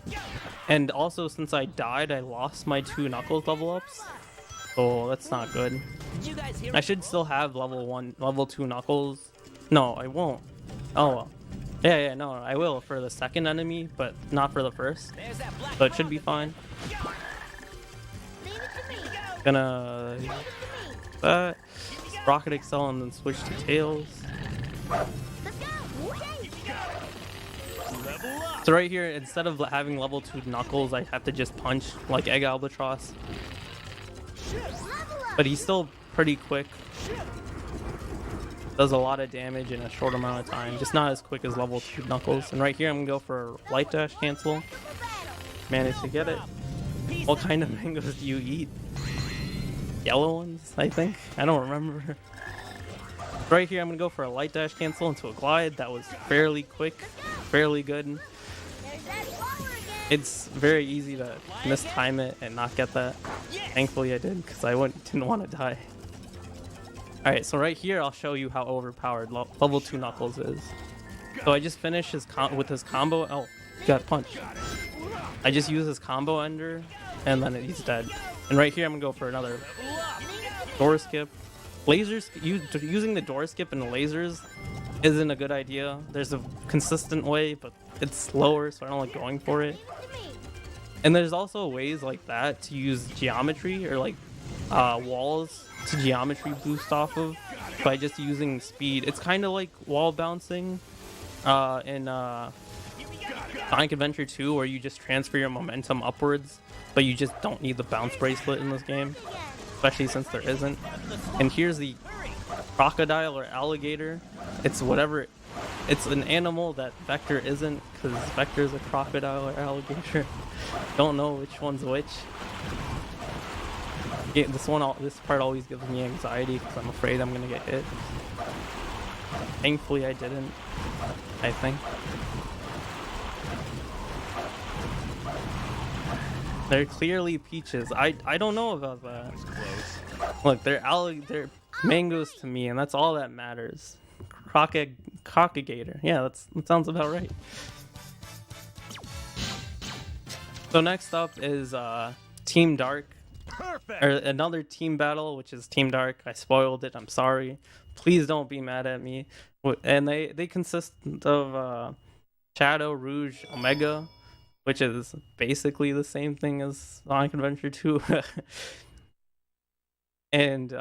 Speaker 2: And also, since I died, I lost my 2 Knuckles level ups. So that's not good. I should still have level 2 Knuckles. No, I won't. Oh well. Yeah, no, I will for the second enemy, but not for the first. So it should be fine. Gonna that Rocket Excel and then switch to Tails. So right here, instead of having level 2 Knuckles, I have to just punch like Egg Albatross. But he's still pretty quick. Does a lot of damage in a short amount of time. Just not as quick as level 2 Knuckles. And right here, I'm gonna go for Light Dash cancel. Managed to get it. What kind of mangoes do you eat? Yellow ones, I think. I don't remember. Right here, I'm gonna go for a Light Dash cancel into a glide. That was fairly quick, fairly good. It's very easy to mistime it and not get that. Thankfully I did, because I didn't want to die. Alright, so right here I'll show you how overpowered level 2 Knuckles is. So I just finished with his combo. Oh, got punched. I just use his combo ender, and then he's dead. And right here I'm gonna go for another door skip. Lasers, using the door skip and the lasers isn't a good idea. There's a consistent way, but it's slower, so I don't like going for it. And there's also ways like that to use geometry or like walls to geometry boost off of by just using speed. It's kind of like wall bouncing in Sonic Adventure 2, where you just transfer your momentum upwards, but you just don't need the bounce bracelet in this game, especially since there isn't. And here's the crocodile or alligator. It's whatever. It's an animal that Vector isn't, because Vector's a crocodile or alligator. Don't know which one's which. Yeah, this part always gives me anxiety because I'm afraid I'm gonna get hit. Thankfully I didn't, I think. They're clearly peaches. I don't know about that. Look, they're mangoes to me, and that's all that matters. Crocagator. Yeah, that sounds about right. Team Dark,
Speaker 3: Perfect.
Speaker 2: or another team battle, which is Team Dark. I spoiled it. I'm sorry. Please don't be mad at me. And they consist of Shadow, Rouge, Omega, which is basically the same thing as Sonic Adventure 2. And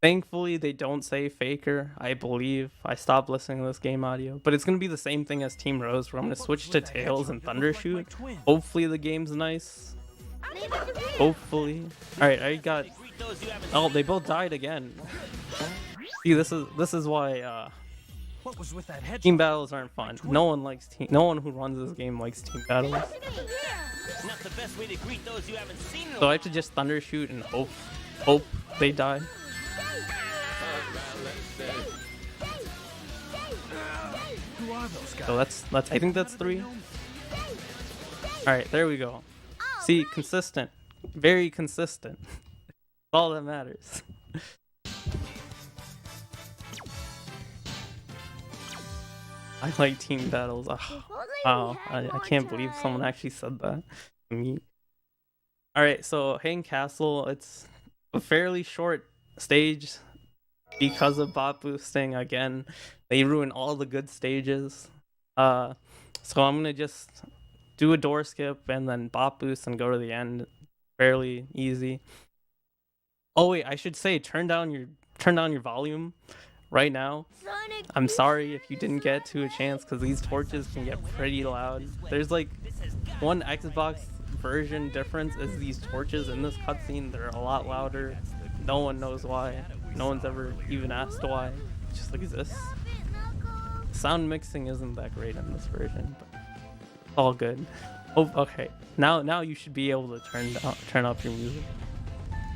Speaker 2: thankfully they don't say Faker, I believe. I stopped listening to this game audio. But it's going to be the same thing as Team Rose, where I'm going to switch to Tails and Thundershoot. Hopefully the game's nice.
Speaker 5: Leave it to me.
Speaker 2: Hopefully. Alright, I got... Oh, they both died again. See, this is why
Speaker 3: What was with that head?
Speaker 2: team battles aren't fun. No one who runs this game likes team battles.
Speaker 3: Not the best way to greet those you haven't seen in a
Speaker 2: So I have to just Thundershoot and hope they die.
Speaker 3: Who are those guys?
Speaker 2: So that's I think that's 3. Alright, there we go. See, consistent. Very consistent. All that matters. I like team battles. Ugh. Wow, I can't believe someone actually said that to me. Alright, so Hang Castle, it's a fairly short stage because of bot boosting. Again, they ruin all the good stages. So I'm gonna just do a door skip and then bot boost and go to the end. Fairly easy. Oh wait, I should say turn down your volume right now.
Speaker 5: Sonic,
Speaker 2: I'm sorry if you didn't get to a chance because these torches can get pretty loud. There's like one Xbox version difference is these torches in this cutscene, they're a lot louder. No one knows why. No one's ever even asked why. It just like this. Sound mixing isn't that great in this version, but all good. Oh, okay. Now you should be able to turn up your music.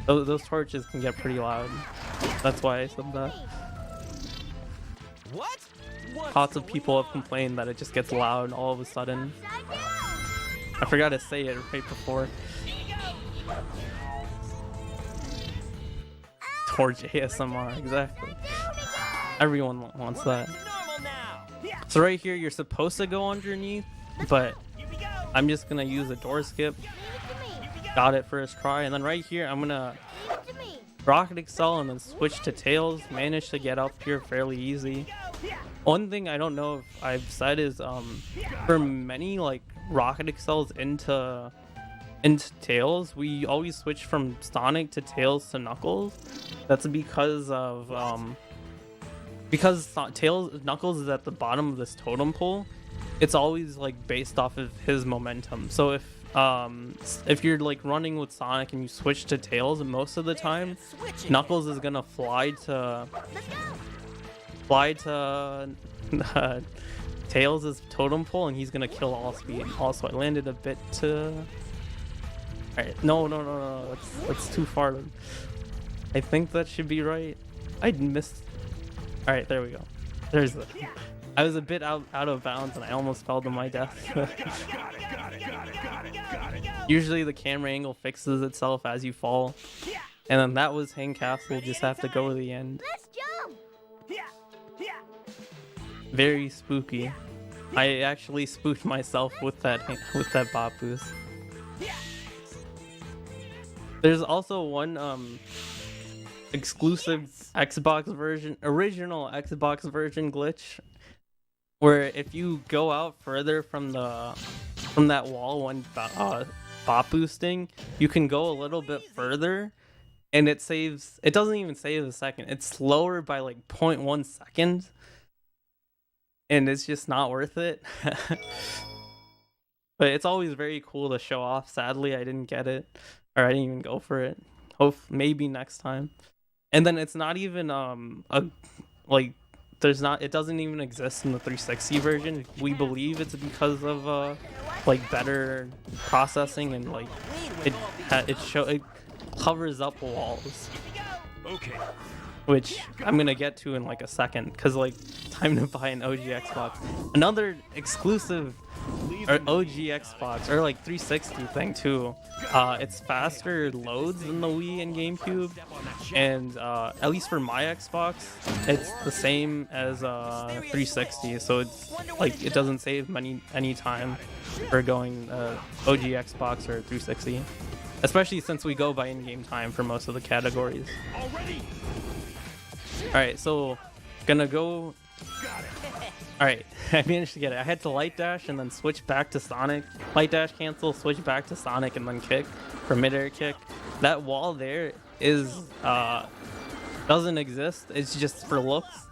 Speaker 2: Those torches can get pretty loud. That's why I said that.
Speaker 3: What?
Speaker 2: Lots of people have complained that it just gets loud all of a sudden. I forgot to say it right before. Torch ASMR, exactly. Everyone wants that.
Speaker 3: Normal now.
Speaker 2: So right here, you're supposed to go underneath, but
Speaker 3: Here we go.
Speaker 2: I'm just gonna use a door skip.
Speaker 5: leave it to me.
Speaker 2: Got it first try, and then right here, I'm gonna
Speaker 5: Leave it to me.
Speaker 2: Rocket Excel and then switch to Tails. Managed to get up here fairly easy. One thing I don't know if I've said is for many like Rocket Excels into Tails, we always switch from Sonic to Tails to Knuckles. That's because of Knuckles is at the bottom of this totem pole. It's always like based off of his momentum. So if you're like running with Sonic and you switch to Tails, most of the time Knuckles is gonna fly to Tails' totem pole and he's gonna kill all speed. Also, I landed a bit to... Alright, no, that's too far. I think that should be right. I missed... Alright, there we go. There's the... I was a bit out of bounds and I almost fell to my death. Usually the camera angle fixes itself as you fall. And then that was Hang Castle, just have to go to the end.
Speaker 5: Let's jump.
Speaker 2: Very spooky. I actually spooked myself with that bot boost. There's also one exclusive Xbox version, original Xbox version glitch, where if you go out further from that wall when bot boosting, you can go a little bit further, and it doesn't even save a second. It's slower by like 0.1 seconds. And it's just not worth it. But it's always very cool to show off. Sadly, I didn't get it, or I didn't even go for it. Maybe next time. And then it's not even it doesn't even exist in the 360 version. We believe it's because of like better processing and like it covers up walls.
Speaker 3: Okay.
Speaker 2: Which I'm gonna get to in like a second, cause like time to buy an OG Xbox. Another exclusive or OG Xbox or like 360 thing too. It's faster loads than the Wii and GameCube, and at least for my Xbox, it's the same as 360. So it's like it doesn't save any time for going OG Xbox or 360. especially since we go by in-game time for most of the categories.
Speaker 3: Already.
Speaker 2: Alright, so gonna go.
Speaker 3: Got it.
Speaker 2: Alright, I managed to get it. I had to light dash and then switch back to Sonic. Light dash cancel, switch back to Sonic, and then kick for mid-air kick. That wall there is doesn't exist. It's just for looks.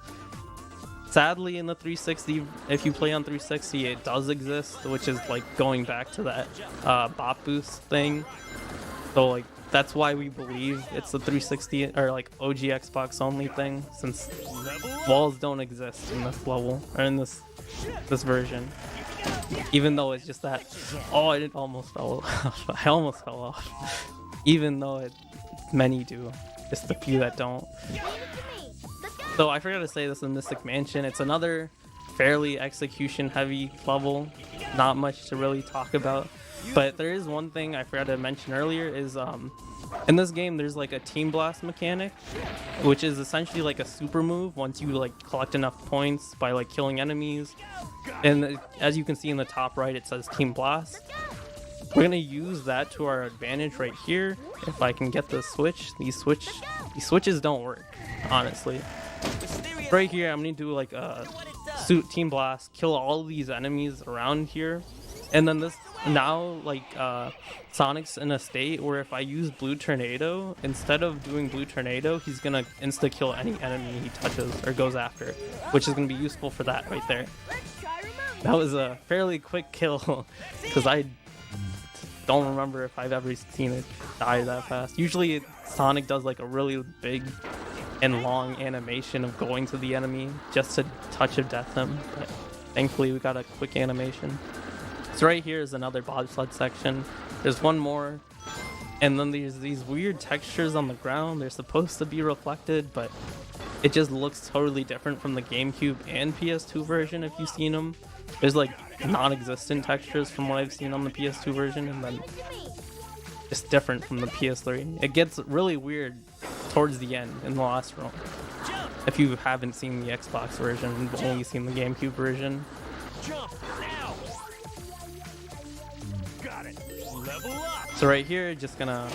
Speaker 2: Sadly, in the 360, if you play on 360, it does exist, which is like going back to that bot boost thing. So like that's why we believe it's the 360 or like OG Xbox only thing, since walls don't exist in this level or in this version. Even though it's just that. Oh, I almost fell off. I almost fell off. Even though many do, just a few that don't. So I forgot to say this in Mystic Mansion. It's another fairly execution heavy level. Not much to really talk about. But there is one thing I forgot to mention earlier is in this game there's like a team blast mechanic, which is essentially like a super move once you like collect enough points by like killing enemies. And as you can see in the top right, it says team blast. We're gonna use that to our advantage right here. If I can get the switch, these switches don't work, honestly. Right here, I'm gonna do like a suit team blast, kill all these enemies around here, and then this now like Sonic's in a state where if I use blue tornado, instead of doing blue tornado, he's gonna insta kill any enemy he touches or goes after, which is gonna be useful for that right there. That was a fairly quick kill because I don't remember if I've ever seen it die that fast. Usually Sonic does like a really big and long animation of going to the enemy just to touch of death him, but thankfully we got a quick animation. So right here is another bobsled section. There's one more, and then there's these weird textures on the ground. They're supposed to be reflected, but it just looks totally different from the GameCube and PS2 version if you've seen them. There's like non-existent textures from what I've seen on the PS2 version, and then it's different from the PS3. It gets really weird towards the end in the last room. If you haven't seen the Xbox version and only seen the GameCube version.
Speaker 3: Jump now. Got it. Level up.
Speaker 2: So right here, just gonna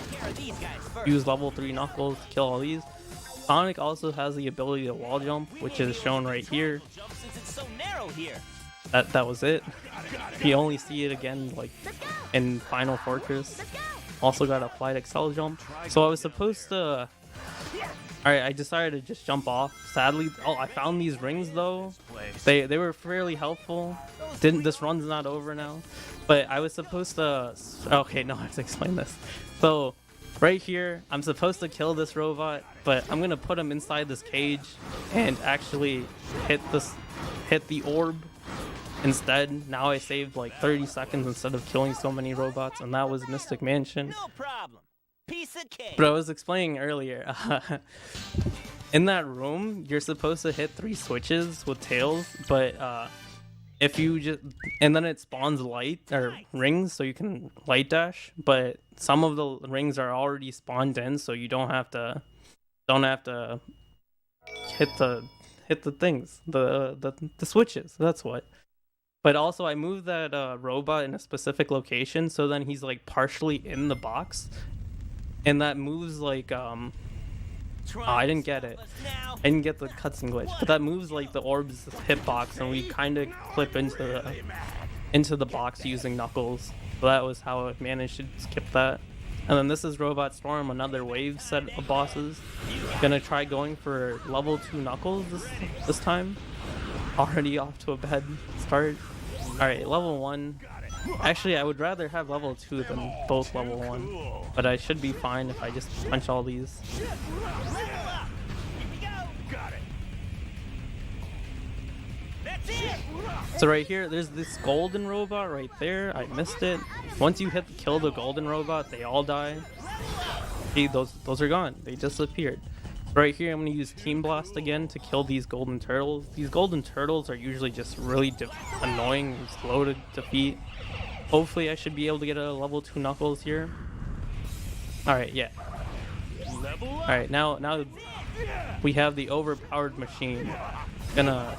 Speaker 2: use level 3 Knuckles to kill all these. Sonic also has the ability to wall jump, which is shown right here.
Speaker 3: Jump since it's so narrow here.
Speaker 2: That was it. You only see it again like in Final Fortress. Also got a flight excel jump. So I was supposed to. Alright, I decided to just jump off. Sadly, I found these rings though. They were fairly helpful. This run's not over now, but I was supposed to. Okay, no, I have to explain this. So right here, I'm supposed to kill this robot, but I'm gonna put him inside this cage and actually hit the orb instead. Now I saved like 30 seconds instead of killing so many robots, and that was Mystic Mansion.
Speaker 3: No problem. Piece of cake.
Speaker 2: But I was explaining earlier, in that room, you're supposed to hit 3 switches with tails, but if you just, and then it spawns light or rings so you can light dash, but some of the rings are already spawned in, so you don't have to hit the things, the switches. That's what. But also I moved that robot in a specific location, so then he's like partially in the box. And that moves like I didn't get it. I didn't get the cutscene glitch, but that moves like the orb's hitbox, and we kind of clip into the box using Knuckles. So that was how I managed to skip that. And then this is Robot Storm, another wave set of bosses. Gonna try going for level 2 Knuckles this time. Already off to a bad start. Alright, level 1. Actually, I would rather have level 2 than both level 1. But I should be fine if I just punch all these. So right here, there's this golden robot right there. I missed it. Once you kill the golden robot, they all die. See, those are gone. They disappeared. Right here, I'm going to use Team Blast again to kill these golden turtles. These golden turtles are usually just really annoying and slow to defeat. Hopefully I should be able to get a level 2 Knuckles here. Alright, yeah. Alright, now we have the overpowered machine. Gonna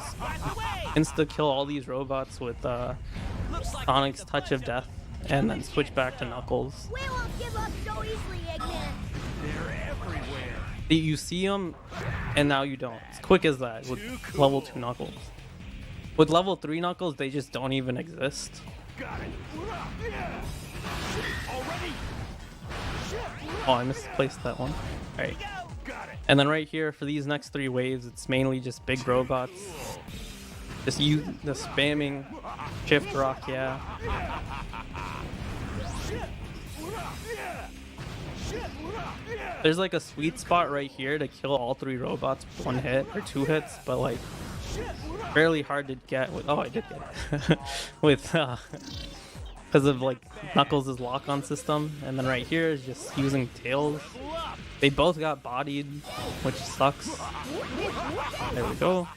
Speaker 2: insta-kill all these robots with Sonic's Touch of Death. and then switch back to Knuckles.
Speaker 5: We won't give up so easily, Eggman.
Speaker 3: They're everywhere.
Speaker 2: You see them, and now you don't. It's quick as that with level 2 Knuckles. With level 3 Knuckles, they just don't even exist.
Speaker 3: Got it. Yeah. Already.
Speaker 2: Oh, I misplaced that one. Alright.
Speaker 3: Got it.
Speaker 2: And then right here, for these next 3 waves, it's mainly just big robots. Just use the spamming shift rock, yeah. There's like a sweet spot right here to kill all 3 robots with 1 hit or 2 hits, but like fairly hard to get with. Oh, I did get it with because of like Knuckles' lock-on system. And then right here is just using Tails. They both got bodied, which sucks. There we go.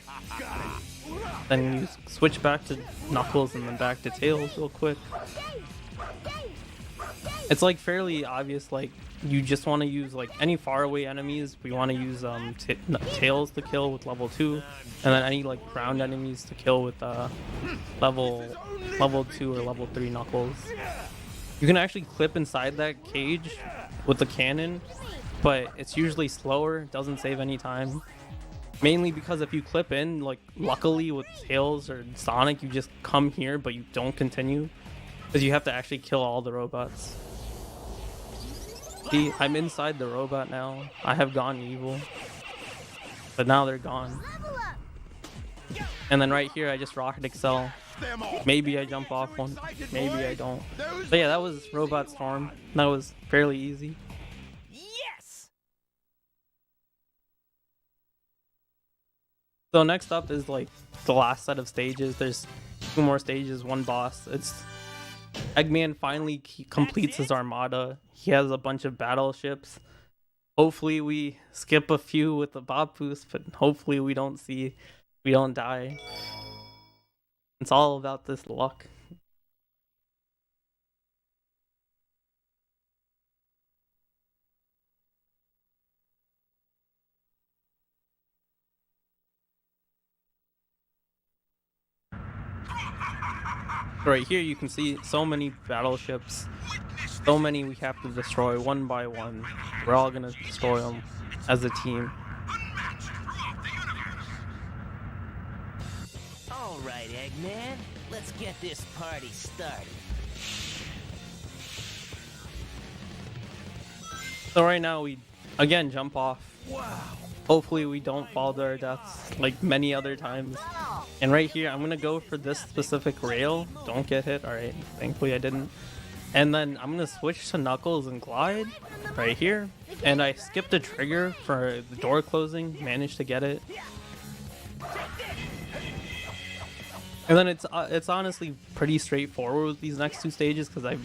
Speaker 2: Then you switch back to Knuckles and then back to Tails real quick. It's like fairly obvious, like you just want to use like any faraway enemies. We want to use Tails to kill with level 2, and then any like ground enemies to kill with level 2 or level 3 Knuckles. You can actually clip inside that cage with the cannon, but it's usually slower, doesn't save any time. Mainly because if you clip in, like luckily with Tails or Sonic, you just come here, but you don't continue. Because you have to actually kill all the robots. See, I'm inside the robot now. I have gone evil. But now they're gone. And then right here, I just Rocket Excel. Maybe I jump off one. Maybe I don't. But yeah, that was Robot Storm. That was fairly easy.
Speaker 3: Yes.
Speaker 2: So next up is like the last set of stages. There's 2 more stages, 1 boss. It's Eggman finally completes his armada. He has a bunch of battleships. Hopefully we skip a few with the Bob boost, but hopefully we don't die. It's all about this luck. Right here you can see so many battleships, so many we have to destroy one by one. We're all gonna destroy them as a team.
Speaker 3: All right, Eggman. Let's get this party started.
Speaker 2: So right now we again jump off.
Speaker 3: Wow.
Speaker 2: Hopefully we don't fall to our deaths like many other times. And right here, I'm gonna go for this specific rail. Don't get hit. Alright, thankfully I didn't. And then I'm gonna switch to Knuckles and Glide right here. And I skipped a trigger for the door closing, managed to get it. And then it's honestly pretty straightforward with these next 2 stages because I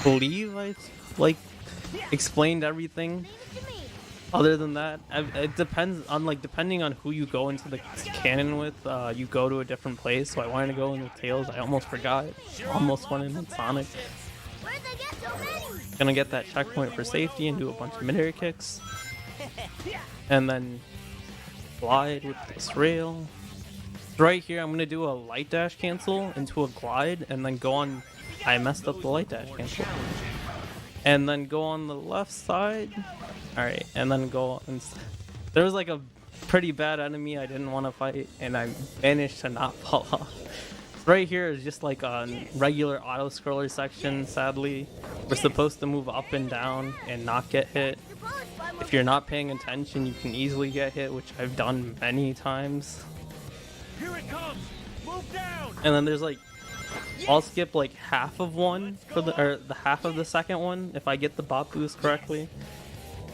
Speaker 2: believe I like explained everything. Other than that, it depends on like depending on who you go into the cannon with. You go to a different place. So I wanted to go in with Tails. I almost forgot. Almost went in with Sonic. Gonna get that checkpoint for safety and do a bunch of mid-air kicks, and then glide with this rail. Right here, I'm gonna do a light dash cancel into a glide, and then go on. I messed up the light dash cancel. And then go on the left side. Alright, and then go on. There was like a pretty bad enemy I didn't want to fight, and I managed to not fall off. Right here is just like a regular auto-scroller section, sadly. We're supposed to move up and down and not get hit. If you're not paying attention, you can easily get hit, which I've done many times.
Speaker 3: Here it comes. Move down.
Speaker 2: And then there's like I'll skip like half of one for the half of the second one if I get the bot boost correctly.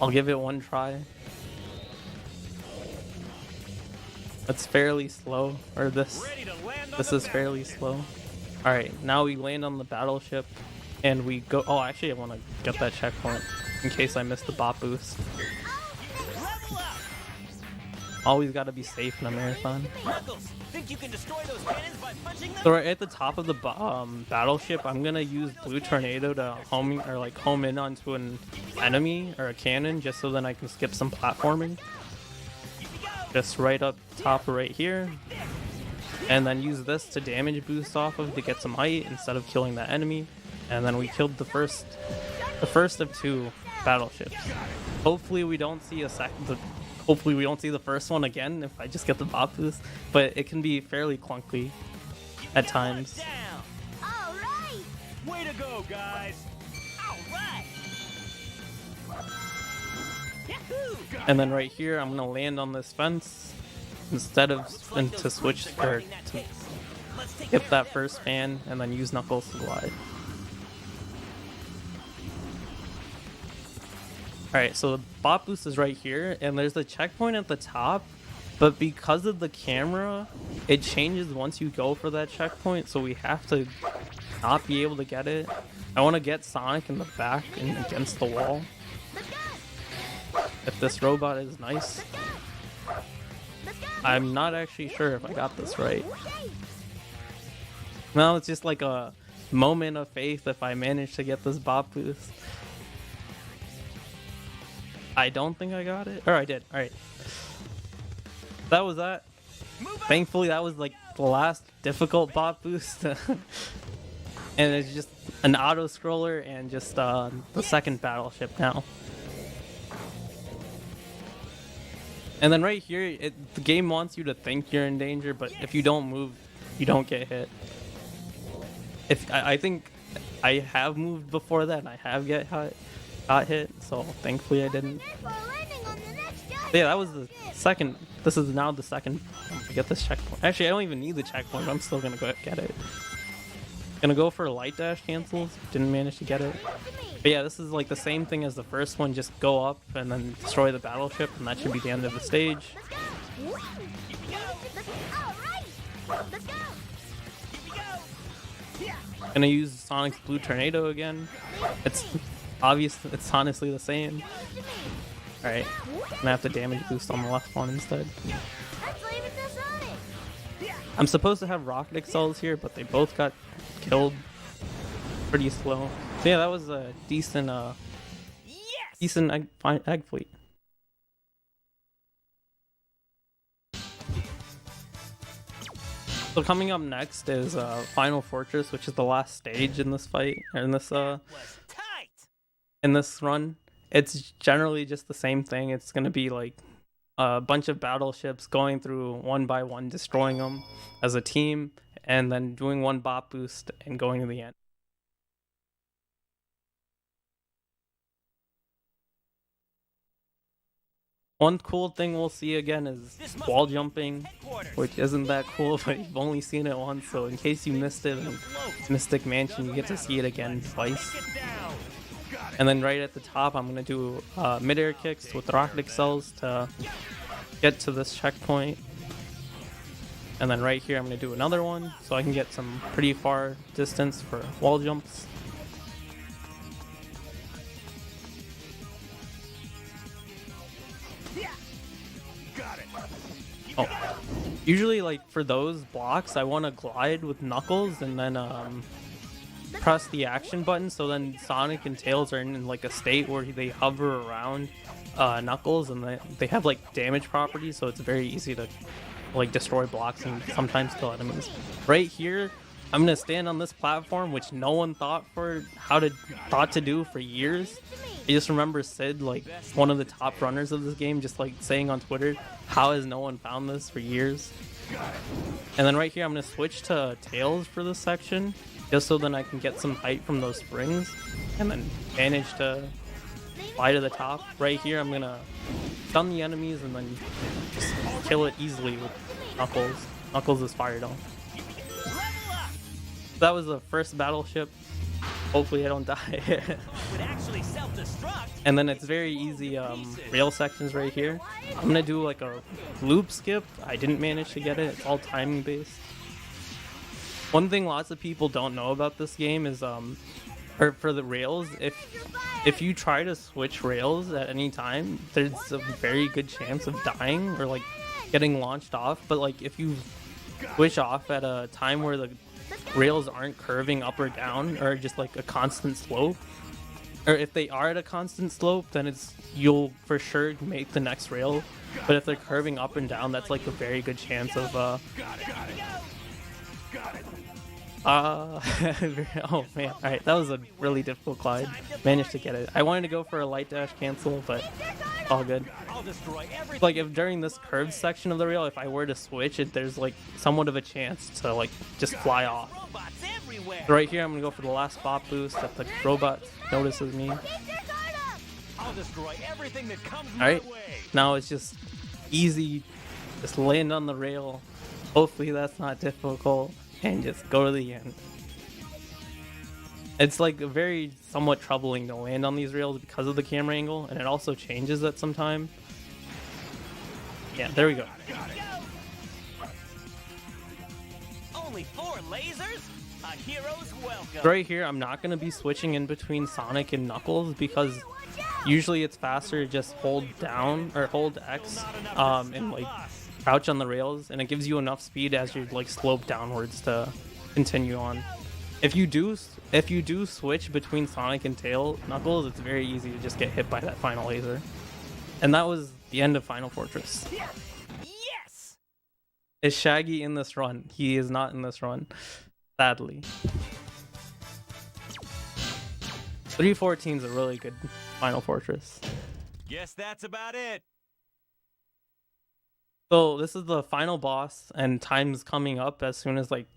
Speaker 2: I'll give it 1 try. That's fairly slow, or this is fairly slow. All right, now we land on the battleship, and we go. Oh, actually, I want to get that checkpoint in case I miss the bot boost. Always got to be safe in a marathon.
Speaker 3: Think you can destroy those cannons by punching them?
Speaker 2: So right at the top of the battleship, I'm gonna use Blue Tornado to home in onto an enemy or a cannon, just so then I can skip some platforming. Just right up top right here, and then use this to damage boost off of to get some height instead of killing that enemy. and then we killed the first of 2 battleships. Hopefully we don't see hopefully we don't see the first one again if I just get the bot boost, but it can be fairly clunky at times.
Speaker 3: Down.
Speaker 5: All right.
Speaker 3: Way to go, guys. All right. Yahoo!
Speaker 2: And then right here, I'm gonna land on this fence instead of to switch or to get that first fan and then use Knuckles to glide. Alright, so the bot boost is right here, and there's the checkpoint at the top, but because of the camera, it changes once you go for that checkpoint, so we have to not be able to get it. I want to get Sonic in the back and against the wall. If this robot is nice. I'm not actually sure if I got this right. Well, it's just like a moment of faith if I manage to get this bot boost. I don't think I got it. Or I did. Alright. That was that. Thankfully, that was like the last difficult bot boost. And it's just an auto scroller and just the second battleship now. And then right here, the game wants you to think you're in danger, but if you don't move, you don't get hit. I think I have moved before that, and I have got hit, so thankfully I didn't. But yeah, that was the second. This is now the second to get this checkpoint. Actually, I don't even need the checkpoint. I'm still gonna go get it. Gonna go for light dash cancels. Didn't manage to get it. But yeah, this is like the same thing as the first one. Just go up and then destroy the battleship, and that should be the end of the stage. Gonna use Sonic's Blue Tornado again. It's obvious. It's honestly the same. All right, gonna have to damage boost on the left one instead. I'm supposed to have rocket excels here, but they both got killed pretty slow. So yeah, that was a decent egg fleet. So coming up next is Final Fortress, which is the last stage in this fight, or in this run. It's generally just the same thing. It's gonna be like a bunch of battleships going through one by one, destroying them as a team, and then doing one bot boost and going to the end. One cool thing we'll see again is wall jumping, which isn't that cool, but you've only seen it once, so in case you missed it in Mystic Mansion, you get to see it again twice. And then right at the top, I'm going to do mid-air kicks with rocket excels to get to this checkpoint. And then right here, I'm going to do another one, so I can get some pretty far distance for wall jumps. Oh, usually like for those blocks, I want to glide with Knuckles and then press the action button, so then Sonic and Tails are in like a state where they hover around Knuckles, and they have like damage properties, so it's very easy to like destroy blocks and sometimes kill enemies. Right here, I'm gonna stand on this platform, which no one thought to do for years. I just remember Sid, like one of the top runners of this game, just like saying on Twitter, "How has no one found this for years?" And then right here, I'm gonna switch to Tails for this section, just so then I can get some height from those springs, and then manage to fly to the top. Right here, I'm gonna stun the enemies and then just kill it easily with Knuckles. Knuckles is fired on. That was the first battleship. Hopefully I don't die. And then it's very easy rail sections right here. I'm gonna do like a loop skip. I didn't manage to get it. It's all timing based. One thing lots of people don't know about this game is or for the rails, if you try to switch rails at any time, there's a very good chance of dying or like getting launched off. But like if you switch off at a time where the rails aren't curving up or down, or just like a constant slope, or if they are at a constant slope, then you'll for sure make the next rail. But if they're curving up and down, that's like a very good chance of Oh man, alright, that was a really difficult glide. Managed to get it. I wanted to go for a light dash cancel, but all good.
Speaker 3: I'll destroy everything.
Speaker 2: Like if during this curved section of the rail, if I were to switch it, there's like somewhat of a chance to like just fly off.
Speaker 3: Robots everywhere.
Speaker 2: So right here, I'm gonna go for the last spot boost that the robot notices me.
Speaker 3: I'll destroy everything that comes
Speaker 2: Alright,
Speaker 3: my way.
Speaker 2: now it's just easy, just land on the rail. Hopefully that's not difficult, and just go to the end. It's like very somewhat troubling to land on these rails because of the camera angle, and it also changes at some time. Yeah, there we go.
Speaker 3: Only 4 lasers? A hero's welcome.
Speaker 2: Right here, I'm not going to be switching in between Sonic and Knuckles because usually it's faster to just hold down or hold X and like crouch on the rails, and it gives you enough speed as you like slope downwards to continue on. If you do switch between Sonic and Knuckles, it's very easy to just get hit by that final laser. And that was the end of Final Fortress.
Speaker 3: Yes!
Speaker 2: Is Shaggy in this run? He is not in this run, sadly. 314 is a really good Final Fortress.
Speaker 3: Guess that's about it.
Speaker 2: So this is the final boss, and time's coming up as soon as like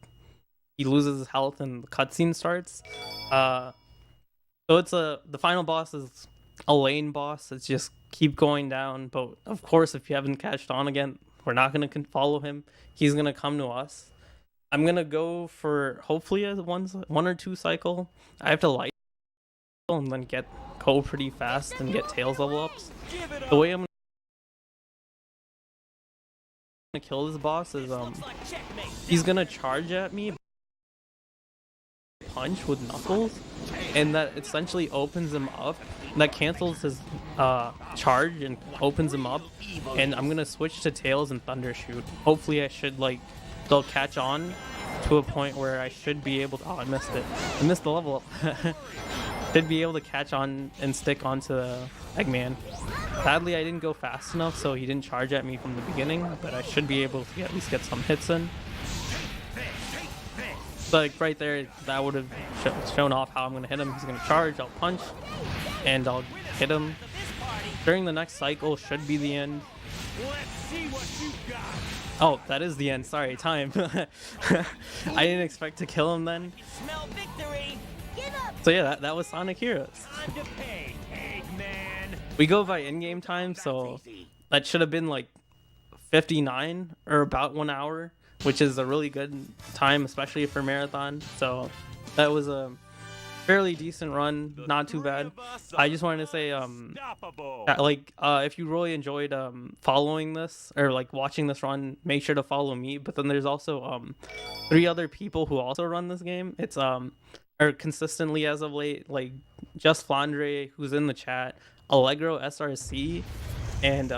Speaker 2: he loses his health and the cutscene starts. So it's the final boss is a lane boss. It's just keep going down. But of course, if you haven't catched on again, we're not gonna follow him. He's gonna come to us. I'm gonna go for hopefully a one or two cycle. I have to light and then go pretty fast and get Tails level ups. The way I'm gonna kill this boss is he's gonna charge at me, punch with Knuckles, and that essentially opens him up. That cancels his charge and opens him up, and I'm gonna switch to Tails and Thunder Shoot. Hopefully they'll catch on to a point where I should be able to, I missed it. I missed the level up. Should be able to catch on and stick onto the Eggman. Sadly, I didn't go fast enough, so he didn't charge at me from the beginning, but I should be able to at least get some hits in. Like right there, that would have shown off how I'm going to hit him. He's going to charge, I'll punch, and I'll hit him. During the next cycle should be the end.
Speaker 3: Let's see what you got.
Speaker 2: Oh, that is the end. Sorry, time. I didn't expect to kill him then.
Speaker 3: Smell victory.
Speaker 2: So yeah, that was Sonic Heroes.
Speaker 3: Time to pay, Eggman.
Speaker 2: We go by in-game time, so that should have been like 59 or about 1 hour, which is a really good time, especially for marathon. So that was a fairly decent run, not too bad. I just wanted to say, if you really enjoyed following this or like watching this run, make sure to follow me. But then there's also 3 other people who also run this game. It's or consistently as of late, like Just Flandre, who's in the chat, Allegro SRC, and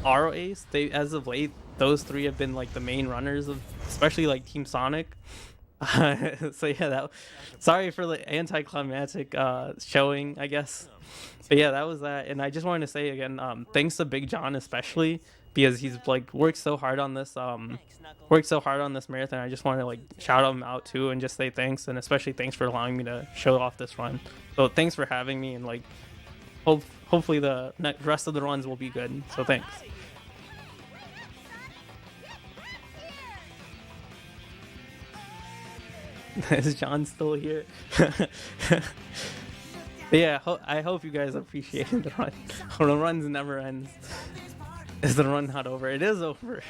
Speaker 2: Aro Ace. They, as of late, those 3 have been like the main runners of, especially like Team Sonic. So yeah, sorry for the anticlimactic showing, I guess. But yeah, that was that. And I just wanted to say again, thanks to Big John especially, because he's like worked so hard on this marathon. I just want to like shout him out too and just say thanks, and especially thanks for allowing me to show off this run. So thanks for having me, and like hopefully the rest of the runs will be good. So thanks. Is John still here? Yeah, I hope you guys appreciated the run. The run's never ends. Is the run not over? It is over.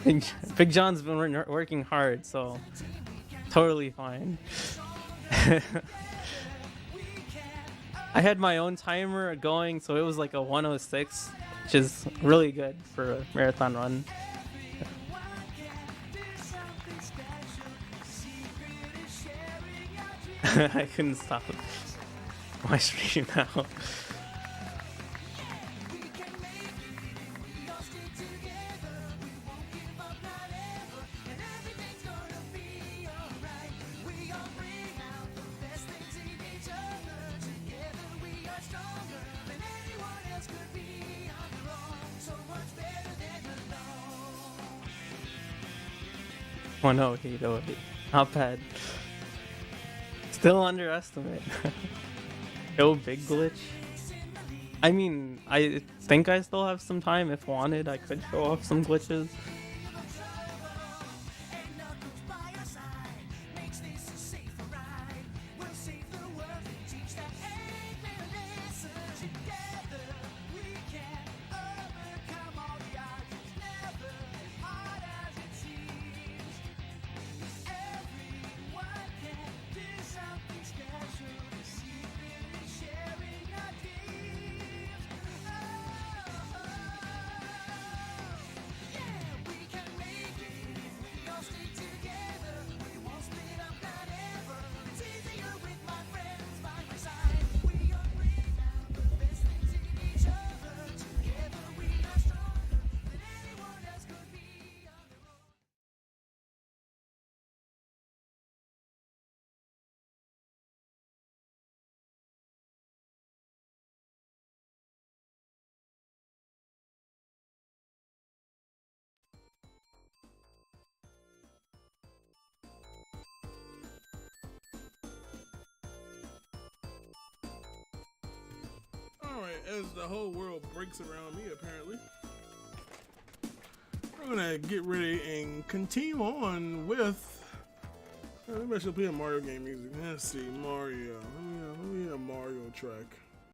Speaker 2: Big John's been working hard, so totally fine. I had my own timer going, so it was like a 106, which is really good for a marathon run. I couldn't stop my stream now. 10808. Not bad. Still underestimate. Yo, big glitch. I mean, I think I still have some time. If wanted, I could show off some glitches.
Speaker 1: Alright, as the whole world breaks around me, apparently, we're gonna get ready and continue on with. Maybe I should play a Mario game music. Let's see, Mario. Let me a Mario track.